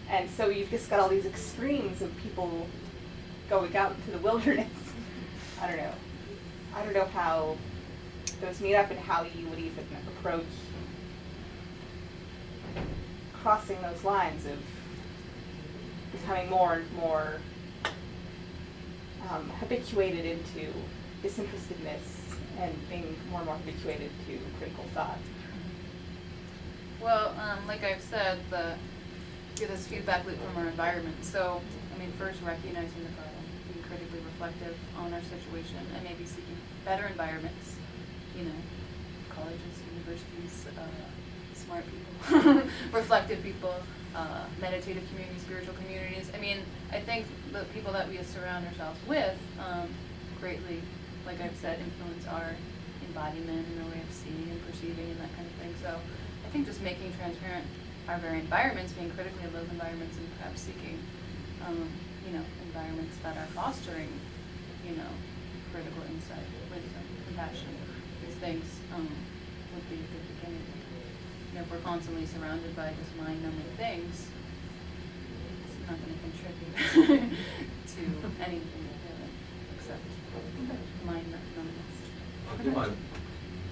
And so you've just got all these extremes of people going out into the wilderness. I don't know how those meet up and how you would even approach crossing those lines of becoming more and more habituated into disinterestedness and being more and more habituated to critical thought. Well, like I've said, get this feedback loop from our environment. So, I mean, first recognizing the problem, being critically reflective on our situation, and maybe seeking better environments, you know, colleges, universities, smart people, reflective people, meditative communities, spiritual communities. I mean, I think the people that we surround ourselves with greatly, like I've said, influence our embodiment and our way of seeing and perceiving and that kind of thing. So I think just making transparent our very environments, being critical of those environments, and perhaps seeking, you know, environments that are fostering, you know, critical insight, wisdom, compassion, these things would be a good beginning. You know, if we're constantly surrounded by just mind-numbing things, it's not going to contribute to anything really, except mind-numbness. I'll do my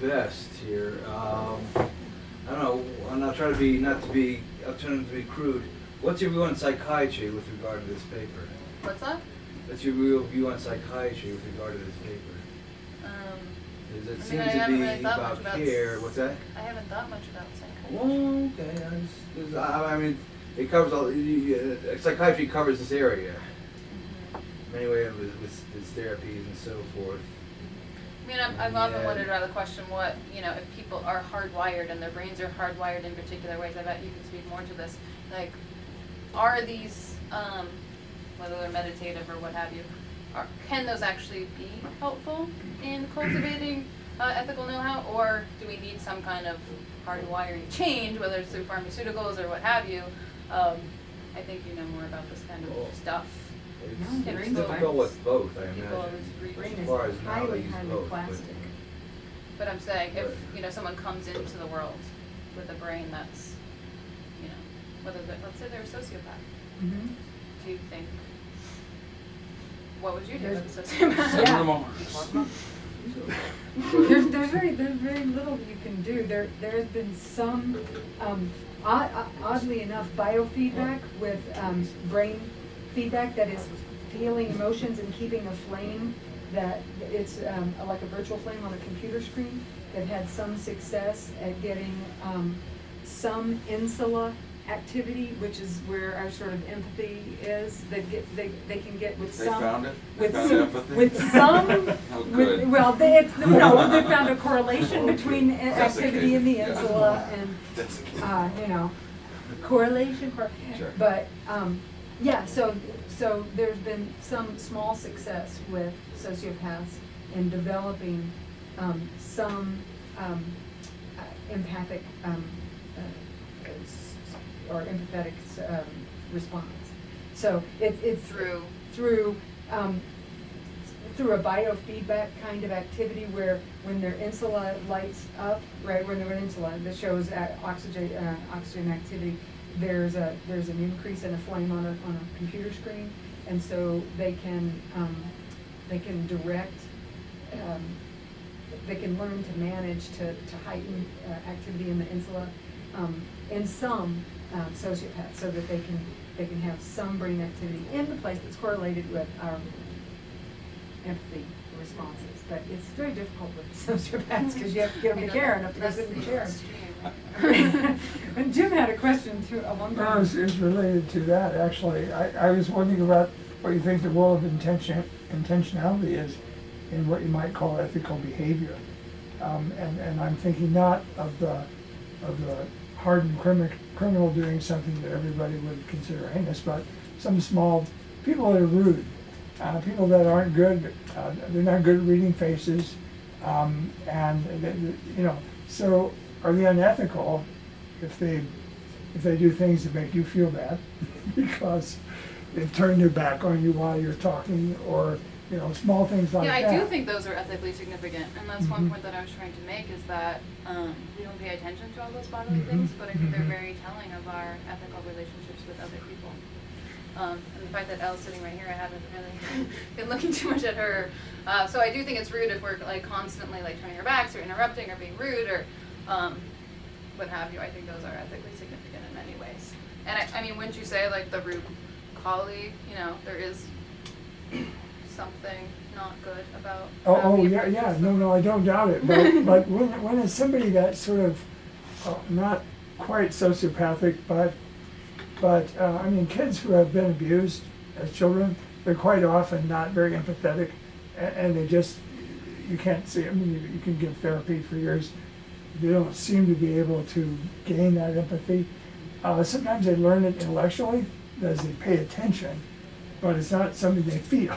best here. I don't know. I'm not trying to be I'm trying to be crude. What's your view on psychiatry with regard to this paper? What's that? What's your real view on psychiatry with regard to this paper? Does it seem I to haven't be really thought much about about care? What's that? I haven't thought much about psychiatry. Well, okay. I mean, it covers all. Psychiatry covers this area. Many ways with therapies and so forth. I mean, I've often wondered about the question, what, you know, if people are hardwired and their brains are hardwired in particular ways, I bet you can speak more to this. Like, are these, whether they're meditative or what have you, can those actually be helpful in cultivating ethical know-how, or do we need some kind of hardwiring change, whether it's through pharmaceuticals or what have you? I think you know more about this kind of stuff. It's difficult with both, I People imagine. always reach. Brain As far is as now, they highly, use highly both, plastic. But I'm saying, if, you know, someone comes into the world with a brain that's, you know, let's say they're a sociopath, Mhm. do you think, what would you do There's- with a sociopath? Send Yeah. them on. There's very little you can do. There's been some, oddly enough, biofeedback with brain feedback that is feeling emotions and keeping a flame that it's like a virtual flame on a computer screen that had some success at getting some insula activity, which is where our sort of empathy is. They can get with They some found it? They with found some, empathy? with some Oh, good. well they found a correlation Okay. between activity in the Desiccated. insula and Desiccated. you know, correlation. Sure. But yeah, so there's been some small success with sociopaths in developing some empathic or empathetic response. So it's through a biofeedback kind of activity where when their insula lights up, right, when they're in insula, that shows oxygen activity, there's an increase in a flame on a computer screen, and so they can direct, they can learn to manage to heighten activity in the insula in some sociopaths, so that they can have some brain activity in the place that's correlated with our empathy responses, but it's very difficult with sociopaths because you have to get them to care enough to go sit in the chair. And Jim had a question too, one No, it's related to that, actually. I was wondering about what you think the role of intentionality is in what you might call ethical behavior. And I'm thinking not of the hardened criminal doing something that everybody would consider heinous, but some small people that are rude, people that aren't good, they're not good at reading faces, so are they unethical if they do things that make you feel bad because they've turned their back on you while you're talking, or small things like that? Yeah, I do think those are ethically significant, and that's one point that I was trying to make, is that we don't pay attention to all those bodily things, but I think they're very telling of our ethical relationships with other people. And the fact that Elle's sitting right here, I haven't really been looking too much at her. So I do think it's rude if we're like constantly like turning our backs or interrupting or being rude or what have you. I think those are ethically significant in many ways. And I mean, wouldn't you say like the rude colleague, there is something not good about No, I don't doubt it, but when it's somebody that's sort of not quite sociopathic, but I mean, kids who have been abused as children, they're quite often not very empathetic, and they just, you can't see, I mean, you can give therapy for years, they don't seem to be able to gain that empathy. Sometimes they learn it intellectually as they pay attention, but it's not something they feel.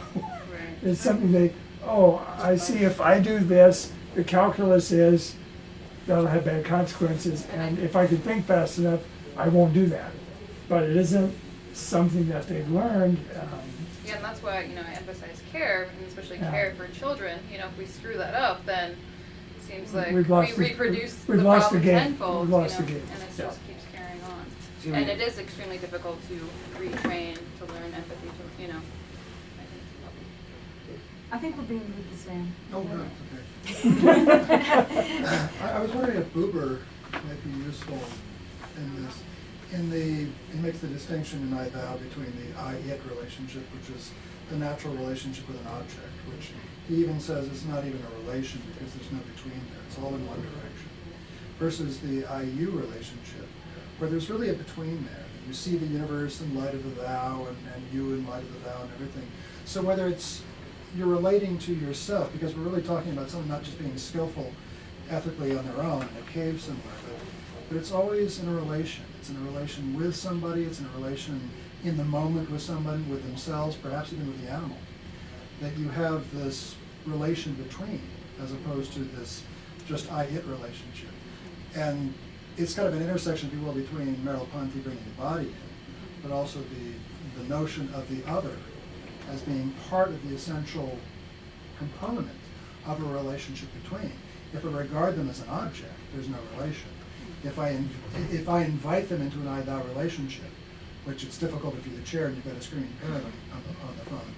It's something I see if I do this, the calculus is that'll have bad consequences, and if I can think fast enough, I won't do that. But it isn't something that they've learned. Yeah, and that's why, I emphasize care, and especially care for children. If we screw that up, then it seems like we reproduce the problem tenfold, and it just keeps carrying on. And it is extremely difficult to retrain, to learn empathy, I think we're being rude to Sam. Oh, no, it's okay. I was wondering if Buber might be useful in this. He makes the distinction in I Thou between the I-it relationship, which is the natural relationship with an object, which he even says it's not even a relation because there's no between there, it's all in one direction, versus the I-you relationship, where there's really a between there. You see the universe in light of the thou, and you in light of the thou and everything. So whether you're relating to yourself, because we're really talking about someone not just being skillful ethically on their own in a cave somewhere, but it's always in a relation. It's in a relation with somebody, it's in a relation in the moment with someone, with themselves, perhaps even with the animal. That you have this relation between, as opposed to this just I-it relationship. And it's kind of an intersection, if you will, between Merleau-Ponty bringing the body in, but also the notion of the other as being part of the essential component of a relationship between. If I regard them as an object, there's no relation. If I invite them into an I-thou relationship, which it's difficult if you're the chair and you've got a screaming parent on the phone,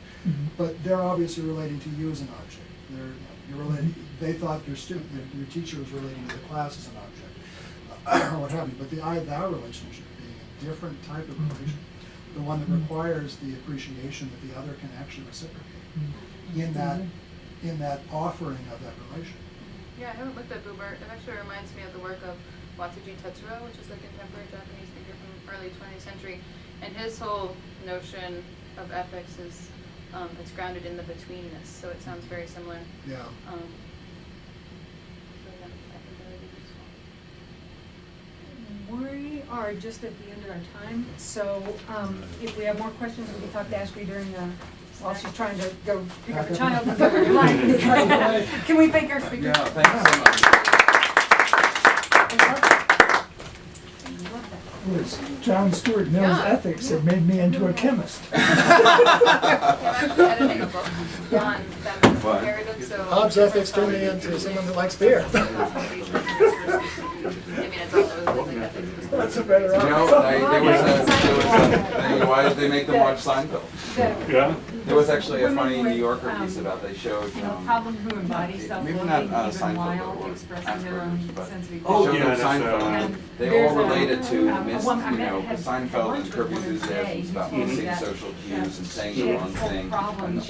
but they're obviously relating to you as an object. You're relating. They thought your teacher was relating to the class as an object, or what have you. But the I-thou relationship being a different type of relation, the one that requires the appreciation that the other can actually reciprocate in that offering of that relation. Yeah, I haven't looked at Buber. It actually reminds me of the work of Watsuji Tetsuro, which is a contemporary Japanese thinker from early 20th century. And his whole notion of ethics is it's grounded in the betweenness, so it sounds very similar. Yeah. So yeah, I think that would be useful. We are just at the end of our time, so if we have more questions, we can talk to Ashley during while she's trying to go pick up a child and go her life. Can we thank our speakers? Yeah, thanks so much. Was John Stuart Mill's ethics that made me into a chemist. I'm actually editing a book on feminist What? narrative, so Hobbes' ethics turned me into someone that likes beer. I mean, it's all like ethics. That's a better There was why did they make them watch Seinfeld? Yeah. There was actually a Women funny New with, Yorker piece about they showed problem who embodies maybe self-loathing, not even Seinfeld while or expressing their own Asperger's, but sense of they equality. showed yeah, them that's, Seinfeld. And They there's all related to had Seinfeld and lunch Curb with Your one today Enthusiasm about who told me missing that, social cues and saying she the had wrong this whole thing. problem. And